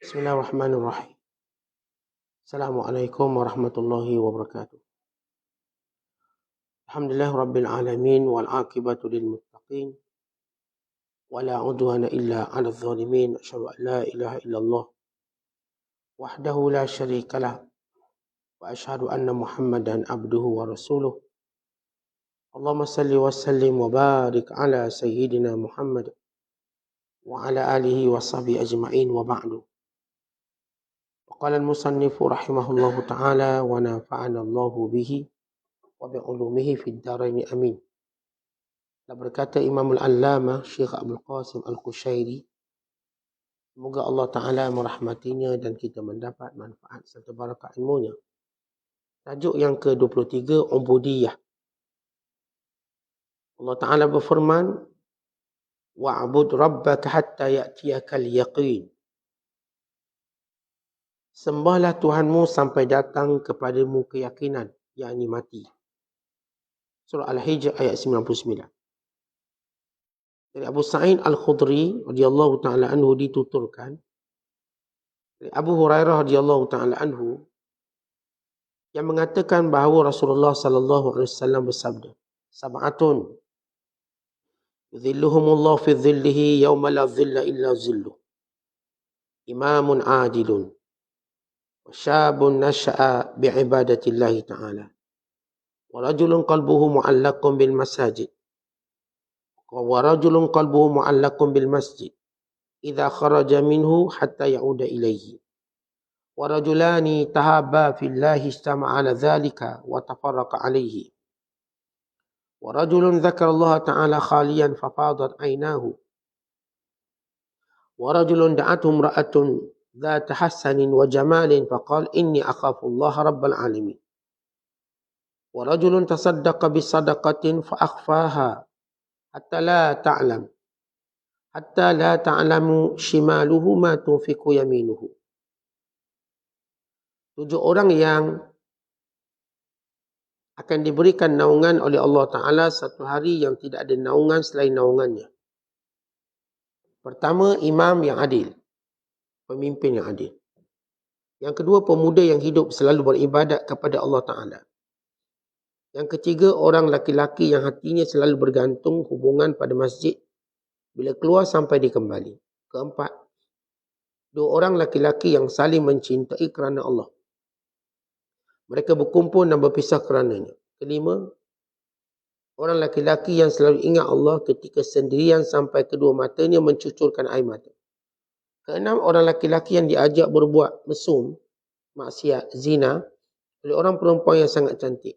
Bismillahirrahmanirrahim. Assalamualaikum warahmatullahi wabarakatuh. Alhamdulillah rabbil alamin wal aqibatu lil muttaqin wala udwana illa 'alal zalimin. Asyhadu an la ilaha illallah wahdahu la syarikalah wa asyhadu anna Muhammadan abduhu wa rasuluh. Allahumma salli wa sallim wa barik ala sayyidina Muhammad wa ala alihi wa sahbihi ajma'in wa ba'du. Qala al-musannifu rahimahullahu ta'ala wa nafa'ana Allahu bihi wa bi'ulumihi fid dharain amin. Dan berkata Imam Al-Allamah Syekh Abdul Qasim Al-Qushairi, semoga Allah Ta'ala merahmatinya dan kita mendapat manfaat serta barakah ilmunya. Tajuk yang ke-23, Ubudiyah. Allah Ta'ala berfirman, wa'bud rabbaka hatta ya'tiyakal yaqin. Sembahlah Tuhanmu sampai datang kepadamu keyakinan, yakni mati. Surah Al-Hijr ayat 99. Dari Abu Sa'id Al-Khudri radhiyallahu ta'ala anhu dituturkan, dari Abu Hurairah radhiyallahu ta'ala anhu, yang mengatakan bahawa Rasulullah sallallahu alaihi wasallam bersabda, sab'atun yudhilluhumullahu fi dhillihi yawma la dhilla illa dhilluh. Imamun adilun wa syabun nasha'a bi'ibadatillahi ta'ala. Wa rajulun qalbuhu mu'allaqun bil masajid. Wa rajulun qalbuhu mu'allaqun bil masjid idza kharaja minhu hatta ya'uda ilayhi. Wa rajulani tahabba fillahi istama'a ala dhalika wa tafarraqa alayhi. Wa rajulun dzakara Allah ta'ala khaliyan fafadat 'aynahu. Wa rajulun da'athu imra'atun ذات حسن وجمال فقال إني أخاف الله رب العالمين. ورجل تصدق بصدقة فأخفاها حتى لا تعلم شماله ما تنفق يمينه. 7 orang yang akan diberikan naungan oleh Allah Ta'ala satu hari yang tidak ada naungan selain naungannya. Pertama, imam yang adil, pemimpin yang adil. Yang kedua, pemuda yang hidup selalu beribadat kepada Allah Ta'ala. Yang ketiga, orang laki-laki yang hatinya selalu bergantung hubungan pada masjid bila keluar sampai dia kembali. Keempat, 2 orang laki-laki yang saling mencintai kerana Allah. Mereka berkumpul dan berpisah kerananya. Kelima, orang laki-laki yang selalu ingat Allah ketika sendirian sampai kedua matanya mencucurkan air mata. Keenam, orang laki-laki yang diajak berbuat mesum, maksiat, zina oleh orang perempuan yang sangat cantik.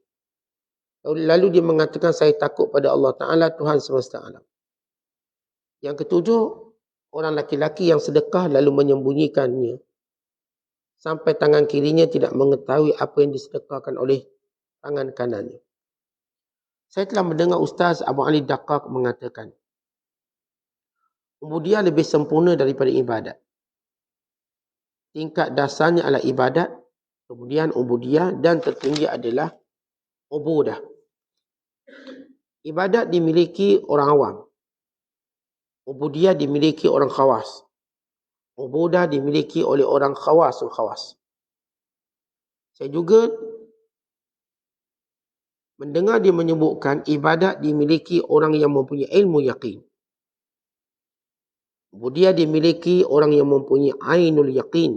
Lalu dia mengatakan, saya takut pada Allah Ta'ala, Tuhan semesta alam. Yang ketujuh, orang laki-laki yang sedekah lalu menyembunyikannya sampai tangan kirinya tidak mengetahui apa yang disedekahkan oleh tangan kanannya. Saya telah mendengar Ustaz Abu Ali Daqqaq mengatakan, ubudiyah lebih sempurna daripada ibadat. Tingkat dasarnya adalah ibadat, kemudian ubudiyah, dan tertinggi adalah ubudah. Ibadat dimiliki orang awam. Ubudiyah dimiliki orang khawas. Ubudah dimiliki oleh orang khawasul khawas. Saya juga mendengar dia menyebutkan ibadat dimiliki orang yang mempunyai ilmu yaqin. Ubudiyah dimiliki orang yang mempunyai ainul yaqin.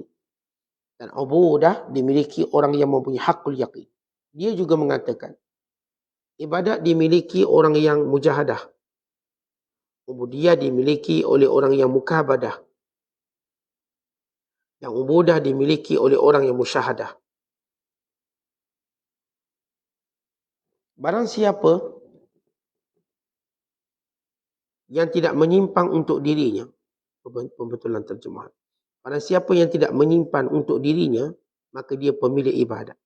Dan ubudah dimiliki orang yang mempunyai haqqul yaqin. Dia juga mengatakan, ibadat dimiliki orang yang mujahadah. Ubudiyah dimiliki oleh orang yang mukabadah. Dan ubudah dimiliki oleh orang yang musyahadah. Barang siapa yang tidak menyimpang untuk dirinya, pembetulan terjemahan. Barang siapa yang tidak menyimpan untuk dirinya, maka dia pemilik ibadat.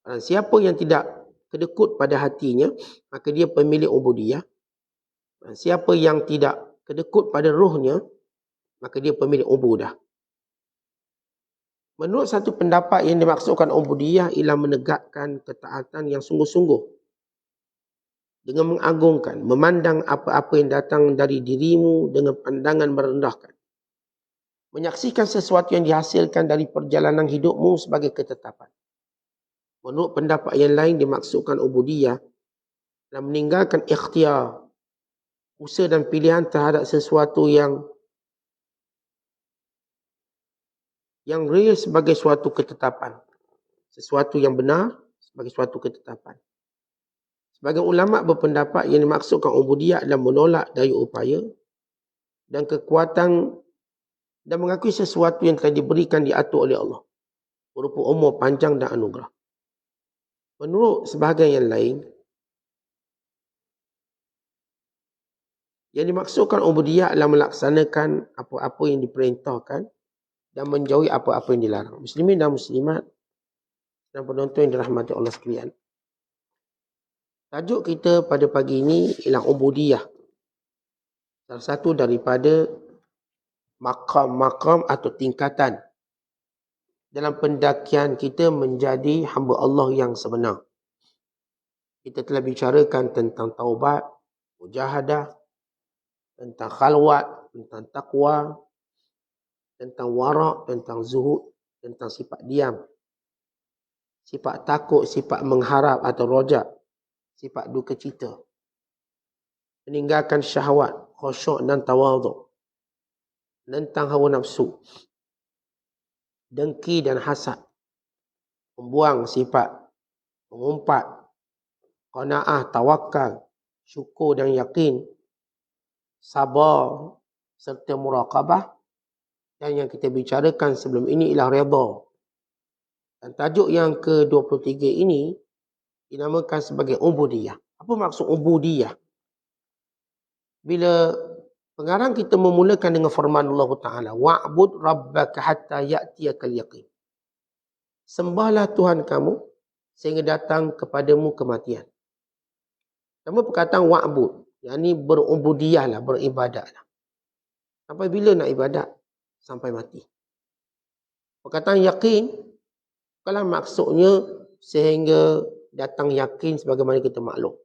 Barang siapa yang tidak kedekut pada hatinya, maka dia pemilik ubudiyah. Barang siapa yang tidak kedekut pada rohnya, maka dia pemilik ubudah. Menurut satu pendapat yang dimaksudkan ubudiyah ialah menegakkan ketaatan yang sungguh-sungguh dengan mengagungkan, memandang apa-apa yang datang dari dirimu dengan pandangan merendahkan. Menyaksikan sesuatu yang dihasilkan dari perjalanan hidupmu sebagai ketetapan. Menurut pendapat yang lain dimaksudkan ubudiyah dan meninggalkan ikhtiar, usaha dan pilihan terhadap sesuatu yang real sebagai suatu ketetapan. Sesuatu yang benar sebagai suatu ketetapan. Sebagian ulama berpendapat yang dimaksudkan ubudiyah adalah menolak daya upaya dan kekuatan dan mengakui sesuatu yang telah diberikan diatur oleh Allah berupa umur panjang dan anugerah. Menurut sebahagian yang lain, yang dimaksudkan ubudiyah adalah melaksanakan apa-apa yang diperintahkan dan menjauhi apa-apa yang dilarang. Muslimin dan muslimat dan penonton yang dirahmati Allah sekalian. Tajuk kita pada pagi ini ialah ubudiyah. Salah satu daripada makam-makam atau tingkatan dalam pendakian kita menjadi hamba Allah yang sebenar. Kita telah bicarakan tentang taubat, mujahadah, tentang khalwat, tentang taqwa, tentang warak, tentang zuhud, tentang sifat diam, sifat takut, sifat mengharap atau rojak, sifat duka cita, meninggalkan syahwat, khusyuk dan tawaduk, tentang hawa nafsu, dengki dan hasad, membuang sifat mengumpat, qanaah, tawakal, syukur dan yakin, sabar serta muraqabah, dan yang kita bicarakan sebelum ini ialah redha. Dan tajuk yang ke-23 ini dinamakan sebagai ubudiyah. Apa maksud ubudiyah? Bila pengarang kita memulakan dengan firman Allah Ta'ala, wa'bud rabbaka hatta ya'tiyakal yaqin. Sembahlah Tuhan kamu sehingga datang kepadamu kematian. Nama perkataan wa'bud, yakni berubudiyahlah, beribadatlah. Sampai bila nak ibadat? Sampai mati. Perkataan yakin, kalau maksudnya sehingga datang yakin sebagaimana kita maklum.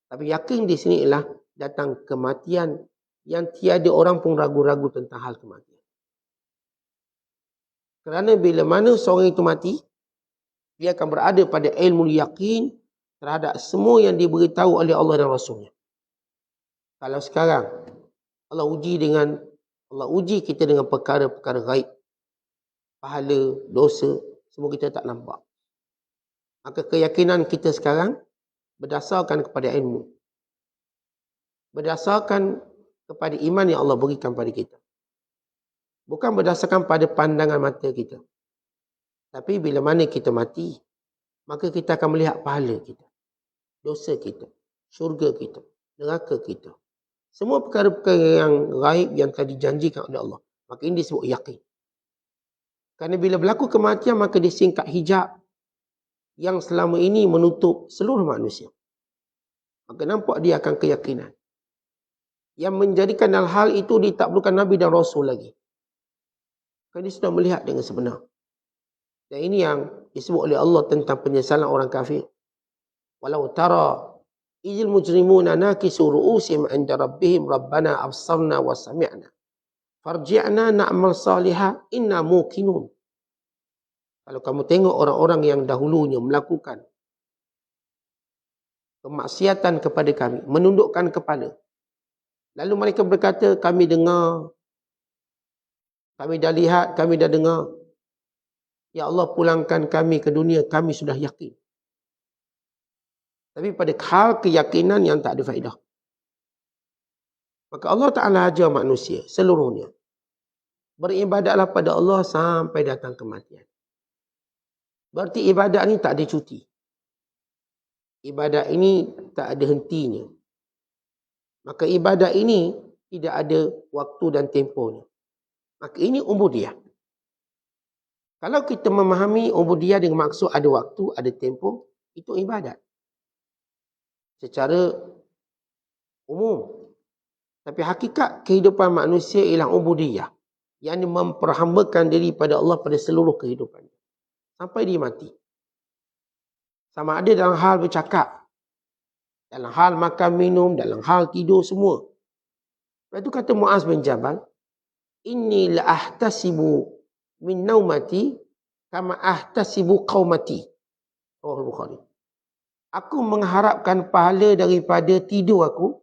Tapi yakin di sini ialah datang kematian yang tiada orang pun ragu-ragu tentang hal kematian. Kerana bila mana seorang itu mati, dia akan berada pada ilmu yakin terhadap semua yang diberitahu oleh Allah dan Rasulnya. Kalau sekarang Allah uji kita dengan perkara-perkara gaib, pahala, dosa, semua kita tak nampak. Maka keyakinan kita sekarang berdasarkan kepada ilmu, berdasarkan kepada iman yang Allah berikan pada kita. Bukan berdasarkan pada pandangan mata kita. Tapi bila mana kita mati, maka kita akan melihat pahala kita, dosa kita, syurga kita, neraka kita. Semua perkara-perkara yang gaib yang telah dijanjikan oleh Allah. Maka ini disebut yakin. Kerana bila berlaku kematian, maka disingkat hijab yang selama ini menutup seluruh manusia. Maka nampak dia akan keyakinan. Yang menjadikan hal itu ditaklukkan Nabi dan Rasul lagi. Kerana dia sudah melihat dengan sebenar. Dan ini yang disebut oleh Allah tentang penyesalan orang kafir. Walau tara idil mujrimuna nakisu ru'usihim 'inda rabbihim rabbana absarna wa sami'na farji'na na'mal salihah inna muqinun. Kalau kamu tengok orang-orang yang dahulunya melakukan kemaksiatan kepada kami, menundukkan kepala, lalu mereka berkata, kami dengar, kami dah lihat, kami dah dengar, ya Allah pulangkan kami ke dunia, kami sudah yakin. Tapi pada hal keyakinan yang tak ada faedah. Maka Allah Ta'ala ajar manusia seluruhnya, beribadatlah pada Allah sampai datang kematian. Berarti ibadat ni tak ada cuti. Ibadat ini tak ada hentinya. Maka ibadat ini tidak ada waktu dan tempohnya. Maka ini ubudiyah. Kalau kita memahami ubudiyah dengan maksud ada waktu, ada tempoh, itu ibadat secara umum. Tapi hakikat kehidupan manusia ialah ubudiyah, yang memperhambakan diri pada Allah pada seluruh kehidupannya sampai dia mati. Sama ada dalam hal bercakap, dalam hal makan minum, dalam hal tidur, semua. Lepas itu kata Muaz bin Jabal, Inni la ahtasibu min naumati kama ahtasibu qaumati. Rawahul Bukhari. Aku mengharapkan pahala daripada tidur aku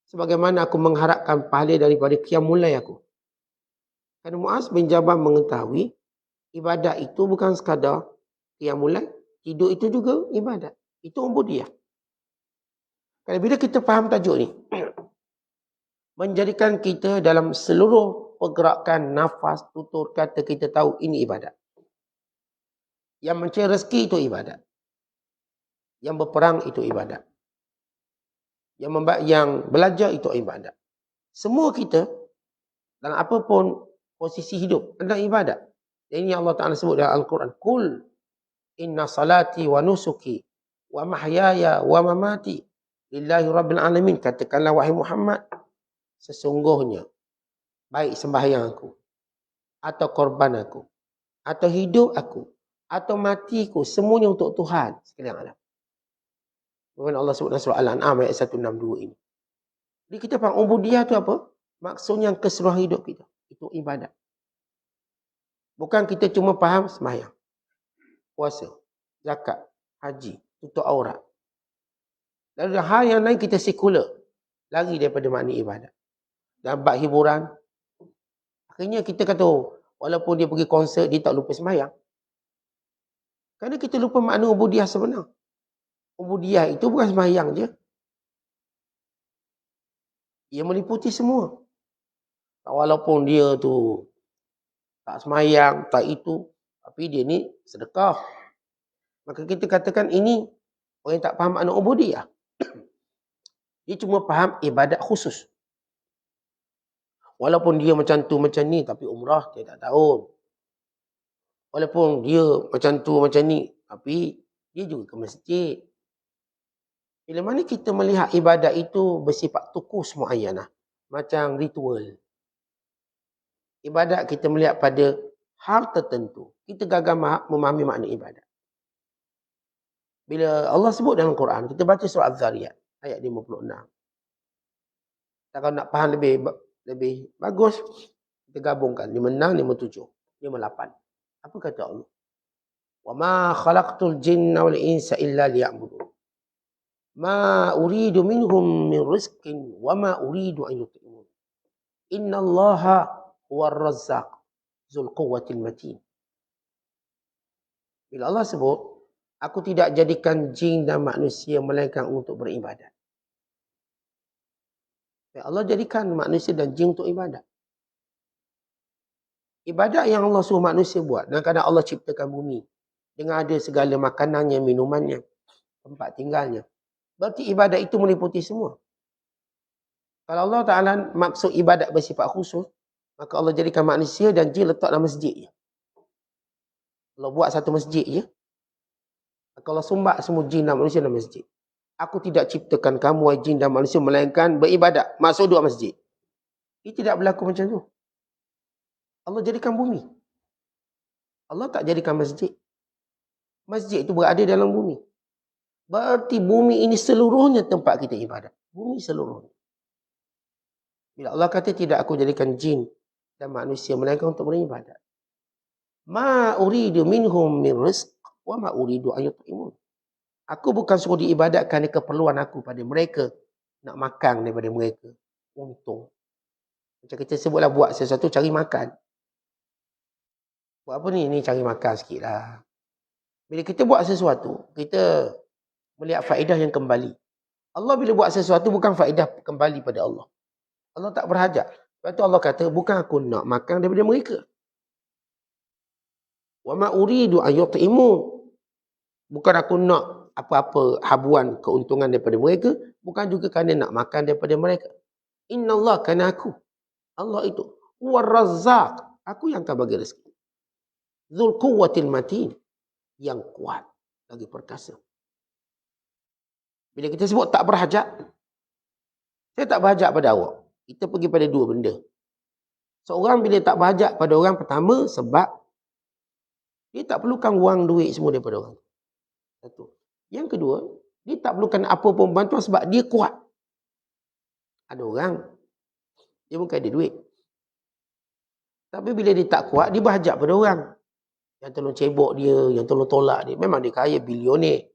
sebagaimana aku mengharapkan pahala daripada qiyamul lail aku. Kerana Muaz bin Jabal mengetahui ibadat itu bukan sekadar qiyamul lail, tidur itu juga ibadat. Itu ubudiyah. Kalau bila kita faham tajuk ni, menjadikan kita dalam seluruh pergerakan nafas, tutur kata kita tahu ini ibadat. Yang mencari rezeki itu ibadat. Yang berperang itu ibadat. Yang belajar itu ibadat. Semua kita dalam apapun posisi hidup adalah ibadat. Dan ini Allah Ta'ala sebut dalam Al-Quran. Kul inna salati wa nusuki wa mahyaya wa mamati lillahi rabbil alamin. Katakanlah wahai Muhammad, sesungguhnya baik sembahyang aku, atau korban aku, atau hidup aku, atau matiku, semuanya untuk Tuhan sekalian alam. Bagaimana Allah sebut dalam surah Al-An'am ayat 162 ini. Jadi kita faham ubudiyah itu apa? Maksudnya keseluruhan hidup kita. Itu ibadat. Bukan kita cuma faham sembahyang, puasa, zakat, haji, tutup aurat. Lalu hal yang lain kita sekular, lari daripada makna ibadat. Dan bab hiburan, akhirnya kita kata, walaupun dia pergi konsert, dia tak lupa sembahyang. Kerana kita lupa makna ubudiyah sebenar. Ubudiyah itu bukan sembahyang je. Ia meliputi semua. Walaupun dia tu tak sembahyang, tak itu, tapi dia ni sedekah. Maka kita katakan ini orang yang tak faham makna ubudiyah. Dia cuma faham ibadat khusus. Walaupun dia macam tu macam ni, tapi umrah dia tak tahu. Walaupun dia macam tu macam ni, tapi dia juga ke masjid. Bila mana kita melihat ibadat itu bersifat tukus muayyanah, macam ritual. Ibadat kita melihat pada hal tertentu, kita gagal memahami makna ibadat. Bila Allah sebut dalam Quran, kita baca surah Az-Zariyat ayat 56. Kalau nak faham lebih bagus, kita gabungkan 56, 57, 58. Apa kata Allah? Wa ma khalaqtul jinna wal insa illa liya'budun. Ma uridu minhum min rizqin wa ma uridu an yut'imun. Innallaha huwar razzaq dzul quwwatil matin. Bila Allah sebut, aku tidak jadikan jin dan manusia melainkan untuk beribadat. Allah jadikan manusia dan jin untuk ibadat. Ibadat yang Allah suruh manusia buat, dan kadang Allah ciptakan bumi dengan ada segala makanannya, minumannya, tempat tinggalnya. Berarti ibadat itu meliputi semua. Kalau Allah Ta'ala maksud ibadat bersifat khusus, maka Allah jadikan manusia dan jin letak dalam masjid je. Allah buat satu masjid je. Maka Allah sumbat semua jin dan manusia dalam masjid. Aku tidak ciptakan kamu, wahai jin dan manusia, melainkan beribadat. Masuk dua masjid. Ini tidak berlaku macam tu. Allah jadikan bumi. Allah tak jadikan masjid. Masjid itu berada dalam bumi. Berarti bumi ini seluruhnya tempat kita ibadat. Bumi seluruhnya. Bila Allah kata tidak aku jadikan jin dan manusia melainkan untuk beribadat. Ma uridu minhum min rizq wa ma uridu an yut'imun. Aku bukan suruh diibadatkan kerana keperluan aku pada mereka. Nak makan daripada mereka. Untung. Macam kita sebutlah buat sesuatu cari makan. Buat apa ni? Ni cari makan sikit lah. Bila kita buat sesuatu, kita melihat faedah yang kembali. Allah bila buat sesuatu bukan faedah kembali pada Allah. Allah tak berhajat. Sebab tu Allah kata, bukan aku nak makan daripada mereka. Wa ma uridu an yut'imun. Bukan aku nak apa-apa habuan keuntungan daripada mereka, bukan juga kerana nak makan daripada mereka. Innallah, kerana aku. Allah itu huwar razzaq. Aku yang akan bagi rezeki. Dzul quwwatil matin. Yang kuat lagi perkasa. Bila kita sebut tak berhajat, saya tak berhajat pada awak. Kita pergi pada dua benda. Seorang bila tak berhajat pada orang, pertama sebab dia tak perlukan wang duit semua daripada orang. Satu. Yang kedua, dia tak perlukan apa pun bantuan sebab dia kuat. Ada orang, dia bukan ada duit. Tapi bila dia tak kuat, dia berhajat pada orang. Yang tolong cebok dia, yang tolong tolak dia. Memang dia kaya, bilioner.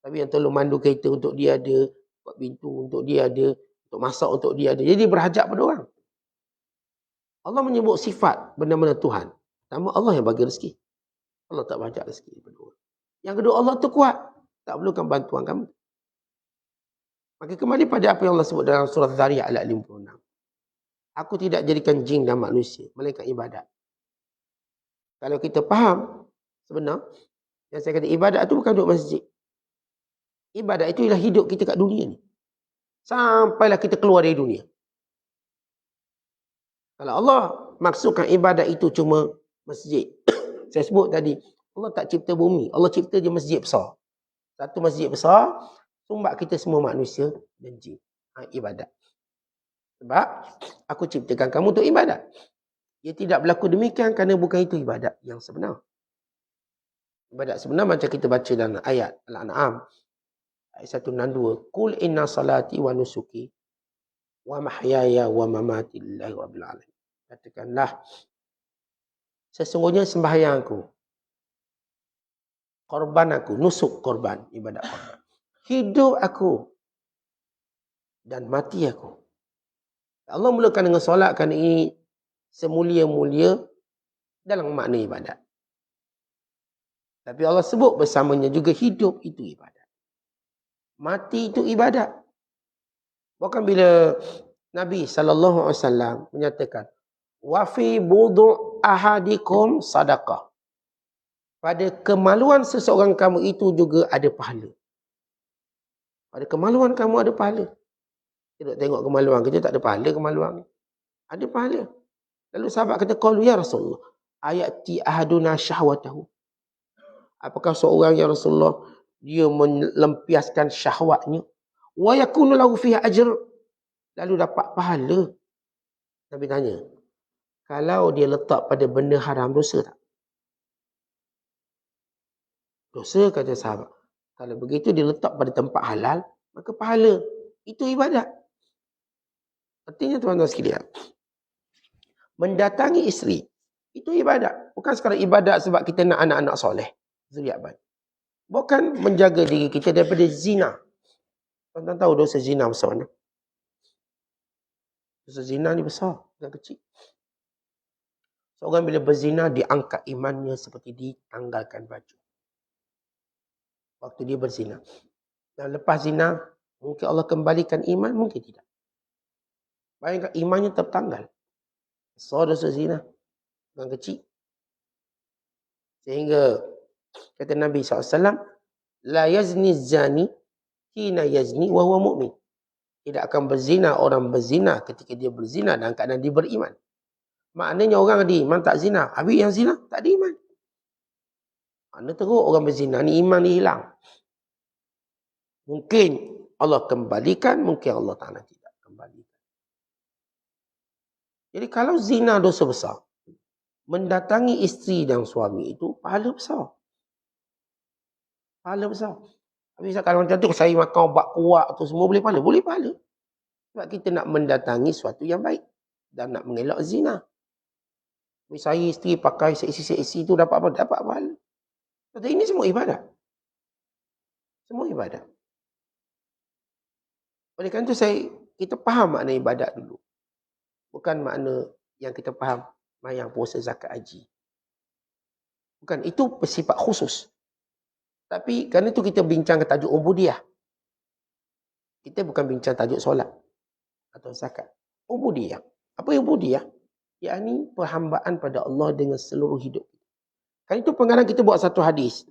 Tapi yang tolong mandu kereta untuk dia ada, buat pintu untuk dia ada, untuk masak untuk dia ada. Jadi dia berhajat pada orang. Allah menyebut sifat benda-benda Tuhan. Pertama, Allah yang bagi rezeki. Allah tak berhajat rezeki pada orang. Yang kedua, Allah tu kuat. Tak perlukan bantuan kamu. Maka kembali pada apa yang Allah sebut dalam surah Zariyat ayat 56. Aku tidak jadikan jin dan manusia, melainkan ibadat. Kalau kita faham, sebenar, yang saya kata ibadat itu bukan duduk masjid. Ibadat itu ialah hidup kita kat dunia ni. Sampailah kita keluar dari dunia. Kalau Allah maksudkan ibadat itu cuma masjid. Saya sebut tadi, Allah tak cipta bumi. Allah cipta je masjid besar. Satu masjid besar, sumbat kita semua manusia dan jin. Ibadat. Sebab aku ciptakan kamu untuk ibadat. Ia tidak berlaku demikian kerana bukan itu ibadat yang sebenar. Ibadat sebenar macam kita baca dalam ayat Al-An'am. Ayat 162. Qul inna salati wa nusuki wa mahyaya wa mamati lillahi rabbil alamin. Katakanlah, sesungguhnya sembahyangku, korban aku, nusuk korban, ibadat korban. Hidup aku dan mati aku. Allah mulakan dengan solat kerana ini semulia-mulia dalam makna ibadat. Tapi Allah sebut bersamanya juga hidup itu ibadat. Mati itu ibadat. Bahkan bila Nabi SAW menyatakan, wa fi budu' ahadikum sadaqah. Pada kemaluan seseorang kamu itu juga ada pahala. Pada kemaluan kamu ada pahala. Kita tengok kemaluan kita tak ada pahala kemaluan. Ada pahala. Lalu sahabat kata, qalu ya Rasulullah, ayati ahaduna syahwatahu. Apakah seorang ya Rasulullah, dia melampiaskan syahwatnya, wa yakunu lahu fiha ajr, lalu dapat pahala. Nabi tanya, kalau dia letak pada benda haram, dosa tak? Dosa, kata sahabat. Kalau begitu dia letak pada tempat halal, maka pahala. Itu ibadat. Artinya tuan-tuan sekalian, mendatangi isteri, itu ibadat. Bukan sekadar ibadat sebab kita nak anak-anak soleh, zuriat baik. Bukan menjaga diri kita daripada zina. Tuan-tuan tahu dosa zina besar mana? Dosa zina ni besar, bukan kecil. Seorang bila berzina, diangkat imannya seperti ditanggalkan baju. Waktu dia berzina. Dan lepas zina, mungkin Allah kembalikan iman, mungkin tidak. Bayangkan imannya tertanggal. Besar dosa zina, bukan kecil. Sehingga kata Nabi SAW, la yazni zani hina yazni wa huwa mu'min. Tidak akan berzina orang berzina ketika dia berzina dan keadaan dia beriman. Maknanya orang ada iman tak zina. Habis yang zina tak ada iman. Maknanya teruk orang berzina ni iman dia hilang. Mungkin Allah kembalikan, mungkin Allah Ta'ala tidak kembalikan. Jadi kalau zina dosa besar, mendatangi isteri dan suami itu pahala besar. Pahala besar. Habis kalau macam tu saya makan ubat kuat tu semua boleh pahala? Boleh pahala. Sebab kita nak mendatangi sesuatu yang baik dan nak mengelak zina. Habis saya isteri pakai seksi-seksi tu dapat apa? Dapat pahala. Tapi ini semua ibadat. Semua ibadat. Oleh kerana itu kita faham makna ibadat dulu. Bukan makna yang kita faham mayang, puasa, zakat, haji. Bukan, itu bersifat khusus. Tapi kerana itu kita bincang ke tajuk ubudiyah. Kita bukan bincang tajuk solat atau zakat. Ubudiyah. Apa ubudiyah? Yakni perhambaan pada Allah dengan seluruh hidup. Kan itu pengarang kita buat satu hadis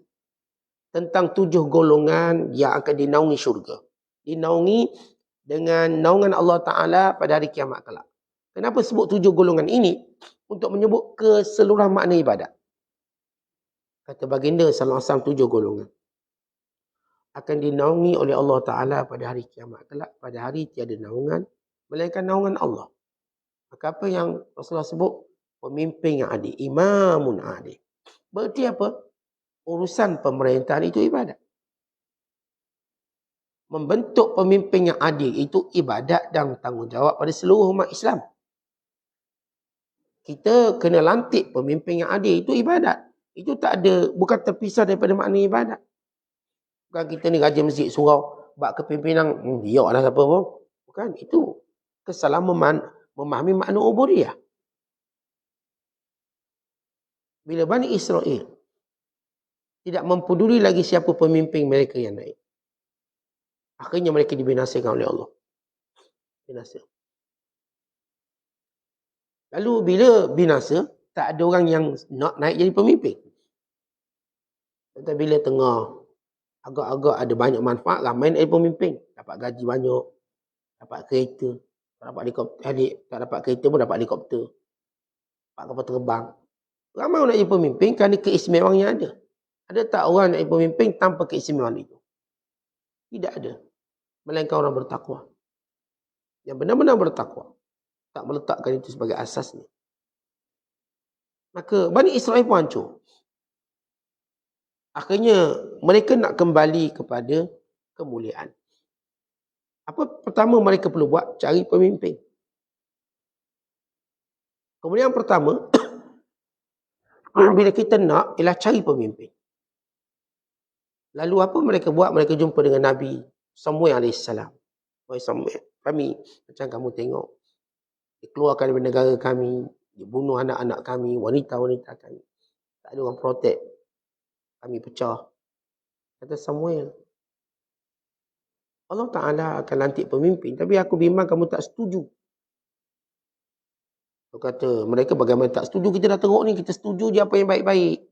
tentang 7 golongan yang akan dinaungi syurga. Dinaungi dengan naungan Allah Ta'ala pada hari kiamat kelak. Kenapa sebut 7 golongan ini? Untuk menyebut keseluruhan makna ibadat. Kata baginda sallallahu alaihi wasallam 7 golongan akan dinaungi oleh Allah Ta'ala pada hari kiamat kelak. Pada hari tiada naungan melainkan naungan Allah. Maka apa yang Rasulullah sebut? Pemimpin yang adil. Imamun adil. Berarti apa? Urusan pemerintahan itu ibadat. Membentuk pemimpin yang adil itu ibadat dan tanggungjawab pada seluruh umat Islam. kita kena lantik pemimpin yang adil. Itu ibadat. Itu tak ada, bukan terpisah daripada makna ibadat. Bukan kita ni raja masjid surau, bak kepimpinan, dia lah siapa pun. Bukan, itu kesalahan memahami makna ubudiyah. Bila Bani Israel tidak mempeduli lagi siapa pemimpin mereka yang naik, akhirnya mereka dibinasakan oleh Allah. Binasa. Lalu bila binasa, tak ada orang yang nak naik jadi pemimpin. Tetapi bila tengah agak-agak ada banyak manfaat, ramai nak jadi pemimpin. Dapat gaji banyak, dapat kereta, tak dapat helikopter, tak dapat kereta pun dapat helikopter, dapat kapal terbang. Ramai orang nak jadi pemimpin kerana keistimewaan yang ada. Ada tak orang nak jadi pemimpin tanpa keistimewaan itu? Tidak ada. Melainkan orang bertakwa. Yang benar-benar bertakwa. Tak meletakkan itu sebagai asasnya. Maka Bani Israel pun hancur. Akhirnya mereka nak kembali kepada kemuliaan. Apa pertama mereka perlu buat? Cari pemimpin. Kemudian yang pertama, bila kita nak, ialah cari pemimpin. Lalu apa mereka buat? Mereka jumpa dengan Nabi Samuel AS. Wahai Samuel, kami, macam kamu tengok, dikeluarkan dari negara kami, dibunuh anak-anak kami, wanita-wanita kami. Tak ada orang protek. Kami pecah. Kata Samuel, Allah Ta'ala akan lantik pemimpin, tapi aku bimbang kamu tak setuju. Dia kata, mereka bagaimana tak setuju? Kita dah teruk ni, kita setuju je apa yang baik-baik.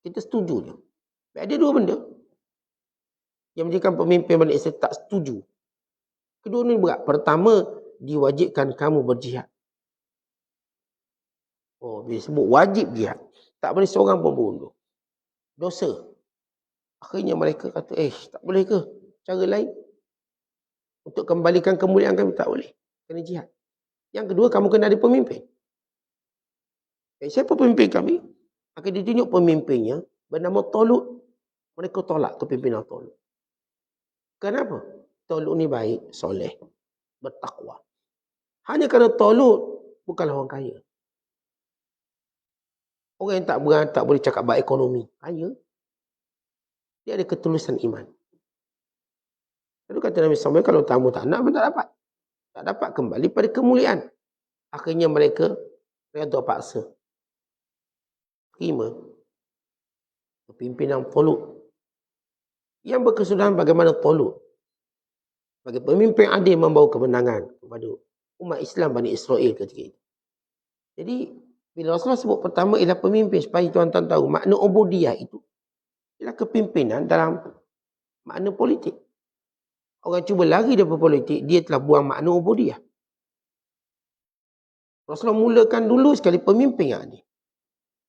Kita setuju je. Ada dua benda yang menjadikan pemimpin Bani Israel tak setuju. Kedua ni berat. Pertama, diwajibkan kamu berjihad. Oh, bila sebut wajib jihad, tak boleh seorang pun bunuh. Dosa. Akhirnya mereka kata, tak boleh ke? Cara lain? Untuk kembalikan kemuliaan kami, tak boleh. Kena jihad. Yang kedua, kamu kena ada pemimpin. Siapa pemimpin kami? Akan ditunjuk pemimpinnya bernama Talut. Mereka tolak kepimpinan Talut. Kenapa? Talut ni baik, soleh, bertakwa. Hanya kerana Talut bukanlah orang kaya. Orang yang tak boleh cakap baik ekonomi. Kaya. Dia ada ketulusan iman. Lalu kata Nabi SAW, kalau tamu tak nak, tak dapat. Tak dapat kembali pada kemuliaan. Akhirnya mereka redha paksa. Terima kepimpinan Talut. Yang berkesudahan bagaimana Talut sebagai pemimpin adil membawa kemenangan kepada umat Islam Bani Israel ketika itu. Jadi, bila Rasulullah sebut pertama ialah pemimpin, supaya tuan-tuan tahu makna ubudiyah itu ialah kepimpinan dalam makna politik. Orang cuba lari daripada politik, dia telah buang makna ubudiyah. Rasulullah mulakan dulu sekali pemimpin yang adil.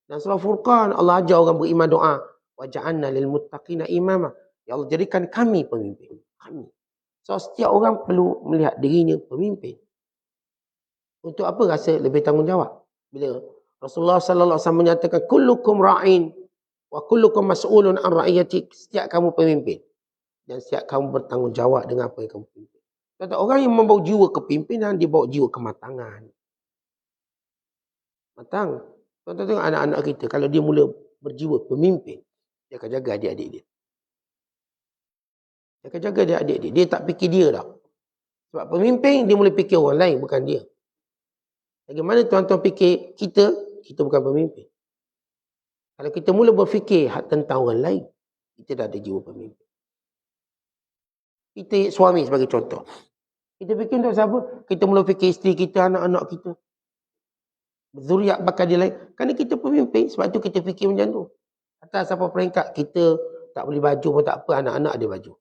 Dan surah Furqan, Allah ajar orang beriman doa. Waja'anna lil muttaqina imama. Ya Allah, jadikan kami pemimpin. Kami. So, setiap orang perlu melihat dirinya pemimpin. Untuk apa rasa lebih tanggungjawab? Bila Rasulullah sallallahu alaihi wasallam menyatakan kullukum ra'in wa kullukum mas'ulun an ra'iyatik. Setiap kamu pemimpin dan setiap kamu bertanggungjawab dengan apa yang kamu pimpin. Kata orang yang membawa jiwa kepimpinan, dia bawa jiwa kematangan. Matang. Tuan-tuan tengok anak-anak kita, kalau dia mula berjiwa pemimpin, dia akan jaga adik-adik dia. Dia akan jaga adik-adik dia. Dia tak fikir dia dah. Sebab pemimpin, dia mula fikir orang lain, bukan dia. Bagaimana tuan-tuan fikir kita bukan pemimpin. Kalau kita mula berfikir tentang orang lain, kita dah ada jiwa pemimpin. Kita suami sebagai contoh. Kita fikir untuk siapa? Kita mula fikir isteri kita, anak-anak kita. Zuriat bakal dia lain. Kerana kita pemimpin, sebab tu kita fikir macam tu. Atas apa peringkat, kita tak beli baju pun tak apa, anak-anak ada baju.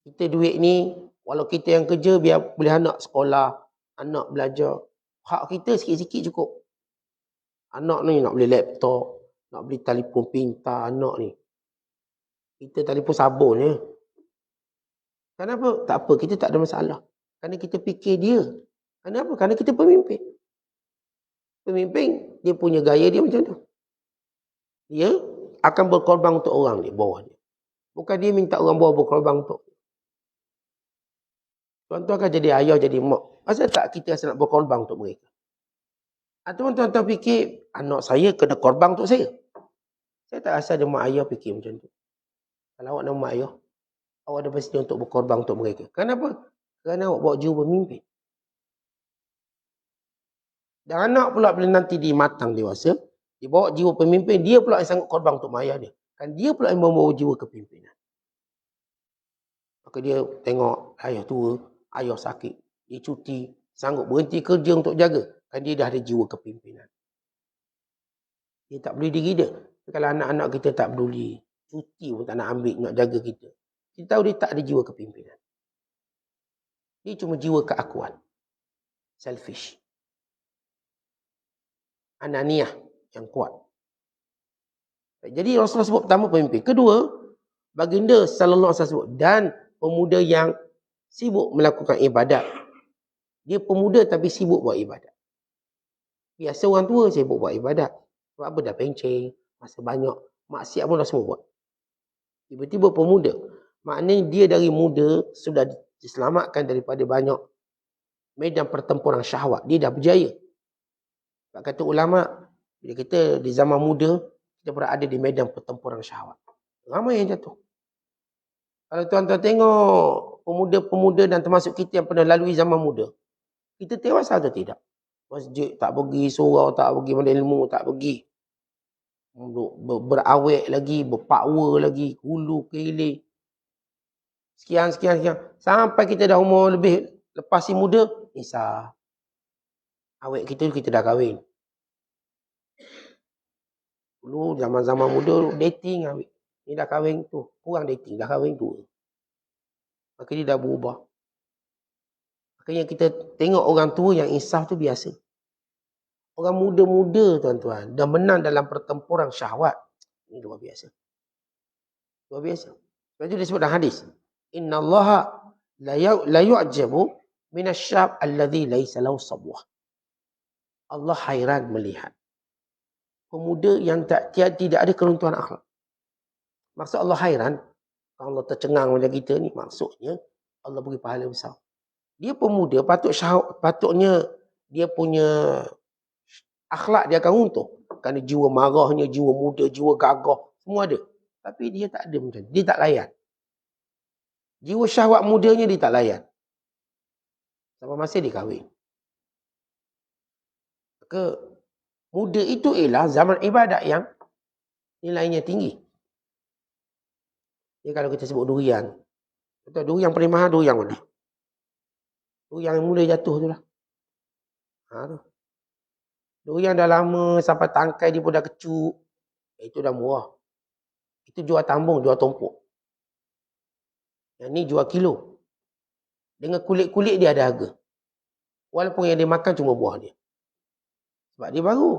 Kita duit ni, walau kita yang kerja, biar boleh anak sekolah, anak belajar. Hak kita sikit-sikit cukup. Anak ni nak beli laptop, nak beli telefon pintar, anak ni. Kita telefon sabun je. Kenapa? Tak apa, kita tak ada masalah. Kerana kita fikir dia. Kenapa? Kerana kita pemimpin. Pemimpin, dia punya gaya dia macam tu. Dia akan berkorban untuk orang di bawah dia. Bukan dia minta orang bawah berkorban untuk dia. Tuan-tuan akan jadi ayah, jadi mak. Asal tak kita rasa nak berkorban untuk mereka? Atau tuan-tuan fikir, anak saya kena korban untuk saya. Saya tak rasa ada mak ayah fikir macam tu. Kalau awak nama mak ayah, awak ada bersedia untuk berkorban untuk mereka. Kenapa? Kerana awak bawa jiwa pemimpin. Dan anak pula bila nanti dia matang dewasa, dia bawa jiwa pemimpin, dia pula yang sanggup korban untuk mak ayah dia. Kan dia pula yang membawa jiwa kepimpinan. Maka dia tengok ayah tua, ayah sakit, dia cuti, sanggup berhenti kerja untuk jaga. Kan dia dah ada jiwa kepimpinan. Dia tak peduli diri dia. Kalau anak-anak kita tak peduli, cuti pun tak nak ambil, nak jaga kita. Kita tahu dia tak ada jiwa kepimpinan. Dia cuma jiwa keakuan. Selfish. Ananiah yang kuat. Jadi Rasulullah sebut pertama pemimpin. Kedua, baginda sallallahu alaihi wasallam sebut, dan pemuda yang sibuk melakukan ibadat. Dia pemuda tapi sibuk buat ibadat. Biasa orang tua sibuk buat ibadat. Sebab apa? Dah pencing, masa banyak, maksiat pun dah semua buat. Tiba-tiba pemuda. Maknanya dia dari muda sudah diselamatkan daripada banyak medan pertempuran syahwat. Dia dah berjaya. Sebab kata ulama, bila kita di zaman muda, kita berada di medan pertempuran syahwat. Ramai yang jatuh. Kalau tuan-tuan tengok pemuda-pemuda dan termasuk kita yang pernah lalui zaman muda, kita tewas atau tidak? Masjid tak pergi, surau tak pergi, mana ilmu tak pergi. Berawet lagi, berpakwa lagi, hulu ke hilir. Sekian. Sampai kita dah umur lebih, lepas si muda, Isa. Awet kita dah kahwin. Dulu zaman-zaman muda, dating awet. Ni dah kahwin tu, kurang dating, dah kahwin tu. Maka dia dah berubah. Makanya kita tengok orang tua yang insaf tu biasa. Orang muda-muda tuan-tuan, dah menang dalam pertempuran syahwat. Ini luar biasa. Luar biasa. Sebab itu disebut dalam hadis. Inna allaha la yu'jabu minasyab alladhi laysa lahu sabwah. Allah hairan melihat pemuda yang tidak ada keruntuhan akhlak. Maksud Allah hairan, kalau Allah tercengang macam kita ni, maksudnya Allah beri pahala besar. Dia pemuda, patutnya dia punya akhlak dia akan runtuh. Kerana jiwa marahnya, jiwa muda, jiwa gagah, semua ada. Tapi dia tak ada macam tu. Dia tak layan. Jiwa syahwat mudanya dia tak layan. Sampai masa dia kahwin. Maka muda itu ialah zaman ibadat yang nilainya tinggi. Jadi kalau kita sebut durian. Betul, durian paling mahal durian mana? Durian yang mula jatuh tu lah. Tu. Durian dah lama sampai tangkai dia pun dah kecuk. Itu dah murah. Itu jual tambung, jual tumpuk. Yang ni jual kilo. Dengan kulit-kulit dia ada harga. Walaupun yang dia makan cuma buah dia. Sebab dia baru.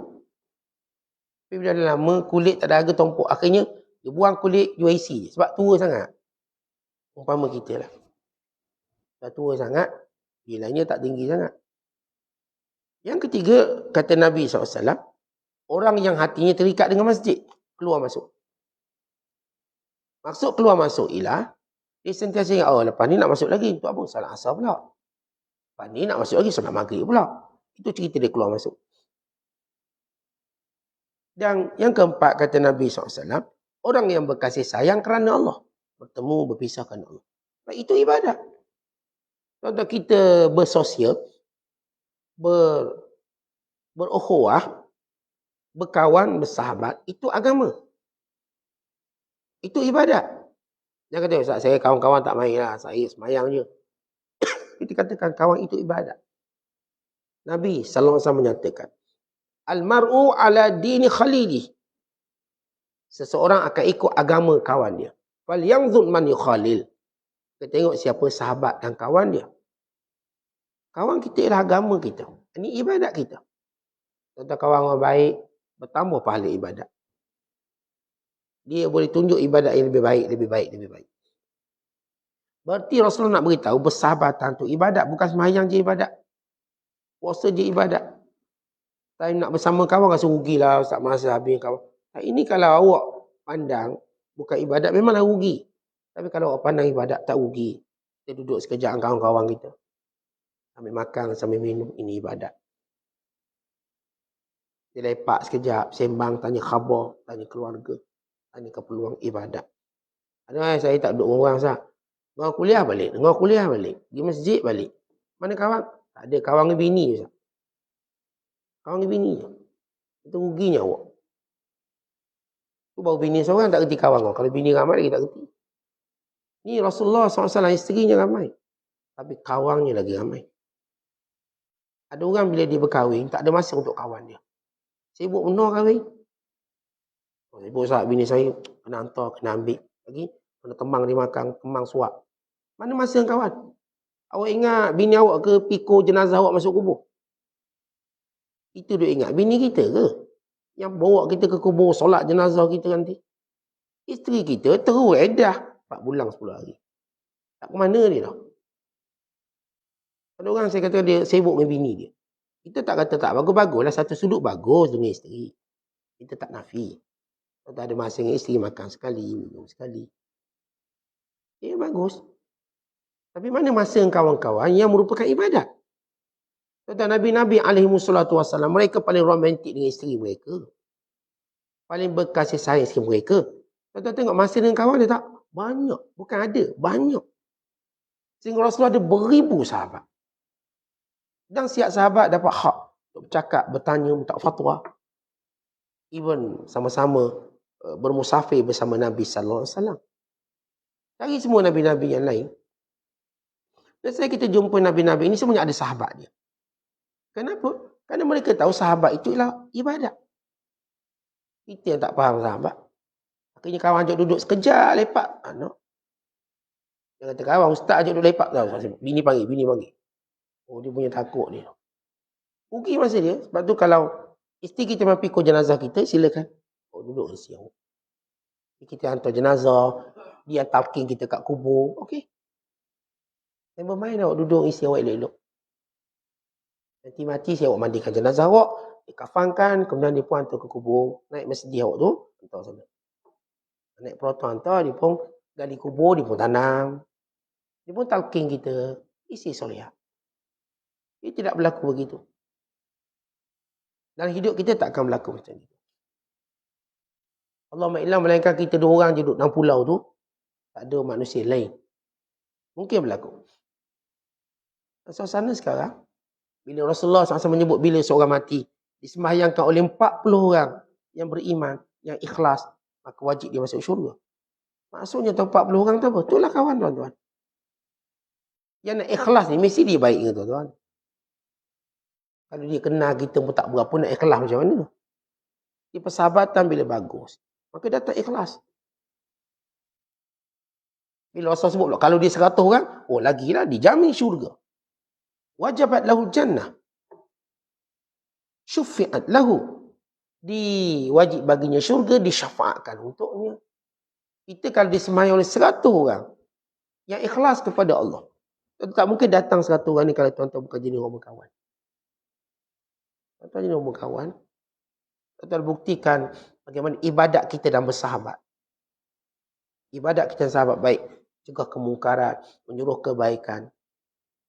Tapi bila dah lama, kulit tak ada harga tumpuk. Akhirnya, dia buang kulit, jual isi. Sebab tua sangat. Umpama kita lah. Sebab tua sangat, nilainya tak tinggi sangat. Yang ketiga, kata Nabi SAW, orang yang hatinya terikat dengan masjid, keluar masuk. Maksud keluar masuk ialah, dia sentiasa ingat, lepas ni nak masuk lagi. Untuk apa? Salat asar pula. Lepas ni nak masuk lagi, salat maghrib pula. Itu cerita dia keluar masuk. Dan yang keempat, kata Nabi SAW, orang yang berkasih sayang kerana Allah. Bertemu, berpisah kerana Allah. Itu ibadat. Contoh kita bersosial, berukhuwah, berkawan, bersahabat, itu agama. Itu ibadat. Jangan kata, Ustaz, saya kawan-kawan tak main lah, saya semayang je. Kita katakan kawan itu ibadat. Nabi SAW menyatakan, Al-mar'u ala dini khalili. Seseorang akan ikut agama kawan dia. Fal yanzur man yukhalil. Kita tengok siapa sahabat dan kawan dia. Kawan kita ialah agama kita. Ini ibadat kita. Contoh kawan orang baik, bertambah pahala ibadat. Dia boleh tunjuk ibadat yang lebih baik. Berarti Rasulullah nak beritahu bersahabatan tu ibadat. Bukan sembahyang je ibadat. Puasa je ibadat. Time nak bersama kawan rasa rugilah. Ustaz masa habis kawan. Ini kalau awak pandang bukan ibadat, memanglah rugi. Tapi kalau awak pandang ibadat, tak rugi. Kita duduk sekejap dengan kawan-kawan kita. Sambil makan, sambil minum, ini ibadat. Dia lepak sekejap, sembang, tanya khabar, tanya keluarga, tanya peluang ibadat. Ada saya tak duduk orang sah. Dengar kuliah balik, Pergi masjid balik. Mana kawan? Tak ada, kawan dengan bini je. Kawan dengan bini je. Itu ruginya awak. Tu baru bini seorang tak kerti kawan kau. Kalau bini ramai lagi tak kerti. Ni Rasulullah SAW isterinya ramai. Tapi kawannya lagi ramai. Ada orang bila dia berkahwin, tak ada masa untuk kawan dia. Sibuk benar kahwin. Sibuk saat bini saya, kena hantar, kena ambil. Lagi, kena temang dia makan, temang suap. Mana masa kawan? Awak ingat bini awak ke pikul jenazah awak masuk kubur? Itu dia ingat. Bini kita ke? Yang bawa kita ke kubur, solat jenazah kita nanti. Isteri kita terus edah 4 bulan 10 hari. Tak ke mana dia dah. Ada orang saya kata dia sibuk dengan bini dia. Kita tak kata tak bagus-bagus lah. Satu sudut bagus dengan isteri. Kita tak nafi. Kalau tak ada masa dengan isteri, makan sekali, minum sekali. Bagus. Tapi mana masa kawan-kawan yang merupakan ibadat? Kata Nabi-Nabi alaihimussalatu wassalam, mereka paling romantik dengan isteri mereka. Paling berkasih sayang dengan mereka. Kata tengok masa dengan kawan dia tak? Banyak. Bukan ada, banyak. Sehingga Rasulullah ada beribu sahabat. Dan siap sahabat dapat hak untuk bercakap, bertanya, minta fatwa. Even sama-sama bermusafir bersama Nabi SAW. Dari semua Nabi-Nabi yang lain. Dan saya kita jumpa Nabi-Nabi ini semuanya ada sahabat dia. Kenapa? Kerana mereka tahu sahabat itu ialah ibadat. Kita yang tak faham sahabat. Akhirnya kawan ajak duduk sekejap lepak. Dia kata kawan ustaz ajak duduk lepak. Bini panggil. Oh dia punya takut dia. Rugi masa dia. Sebab tu kalau isteri kita mahu pikul jenazah kita, silakan. Oh duduk isteri awak. Kita hantar jenazah. Dia talking kita kat kubur. Okey. Dan bermain awak duduk isteri awak elok-elok. Nanti mati saya awak mandikan jenazah awak. Dikafankan. Kemudian dia pun hantar ke kubur. Naik masjid awak tu. Hantar sana. Naik perotor hantar. Dia pun gali kubur. Dia pun tanam. Dia pun talking kita. Isteri solehah. Dia tidak berlaku begitu. Dalam hidup kita tak akan berlaku macam itu. Allah ma'ilah melainkan kita 2 orang je duduk dalam pulau tu. Tak ada manusia lain. Mungkin berlaku. Suasana sekarang. Bila Rasulullah SAW menyebut bila seorang mati. Disembahyangkan oleh 40 orang yang beriman. Yang ikhlas. Maka wajib dia masuk syurga. Maksudnya 40 orang tu apa? Itulah kawan tuan-tuan. Yang nak ikhlas ni mesti dia baik dengan tuan-tuan. Kalau dia kenal kita pun tak berapa nak ikhlas macam mana. Dia persahabatan bila bagus. Maka datang ikhlas. Bila Rasul sebut kalau dia 100 orang, oh lagilah dijamin syurga. Wajabat lahul jannah. Syufi'at lahu. Diwajib baginya syurga, disyafaatkan untuknya. Kita kalau disemai oleh 100 orang yang ikhlas kepada Allah. Tak mungkin datang 100 orang ni kalau tuan-tuan bukan jenis orang berkawan. Tuan-tuan jenis orang berkawan. Tuan-tuan buktikan bagaimana ibadat kita dan bersahabat. Ibadat kita dan sahabat baik. Cegah kemungkaran, menyuruh kebaikan.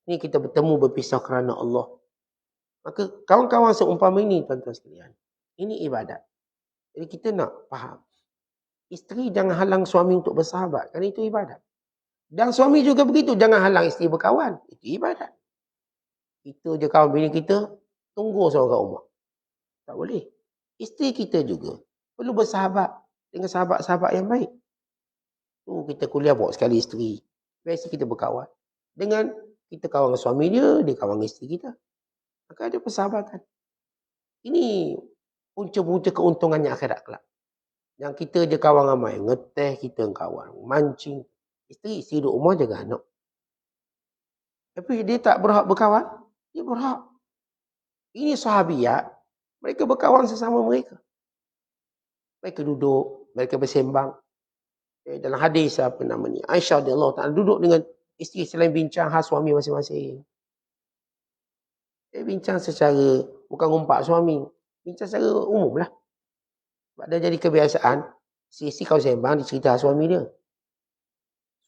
Ini kita bertemu berpisah kerana Allah. Maka kawan-kawan seumpama ini tuan-tuan sekalian. Ini ibadat. Jadi kita nak faham. Isteri jangan halang suami untuk bersahabat. Kerana itu ibadat. Dan suami juga begitu. Jangan halang isteri berkawan. Itu ibadat. Itu je kawan bini kita. Tunggu seorang kat rumah. Tak boleh. Isteri kita juga perlu bersahabat dengan sahabat-sahabat yang baik. Kita kuliah bawa sekali isteri. Biasa kita berkawan. Dengan kita kawan dengan suami dia kawan dengan isteri kita. Maka ada persahabatan. Ini punca-punca keuntungannya akhirat kelak. Yang kita je kawan ramai. Ngeteh kita kawan. Mancing. Isteri duduk rumah jaga anak. Tapi dia tak berhak berkawan. Dia berhak. Ini sahabiat. Mereka berkawan sesama mereka. Mereka duduk. Mereka bersembang. Dalam hadis apa nama ni, Aisyah radhiyallahu ta'ala duduk dengan isteri selain bincang khas suami masing-masing. Bincang secara, bukan ngumpat suami. Bincang secara umum lah. Sebab dia jadi kebiasaan, isteri kau sembang, dia cerita suami dia.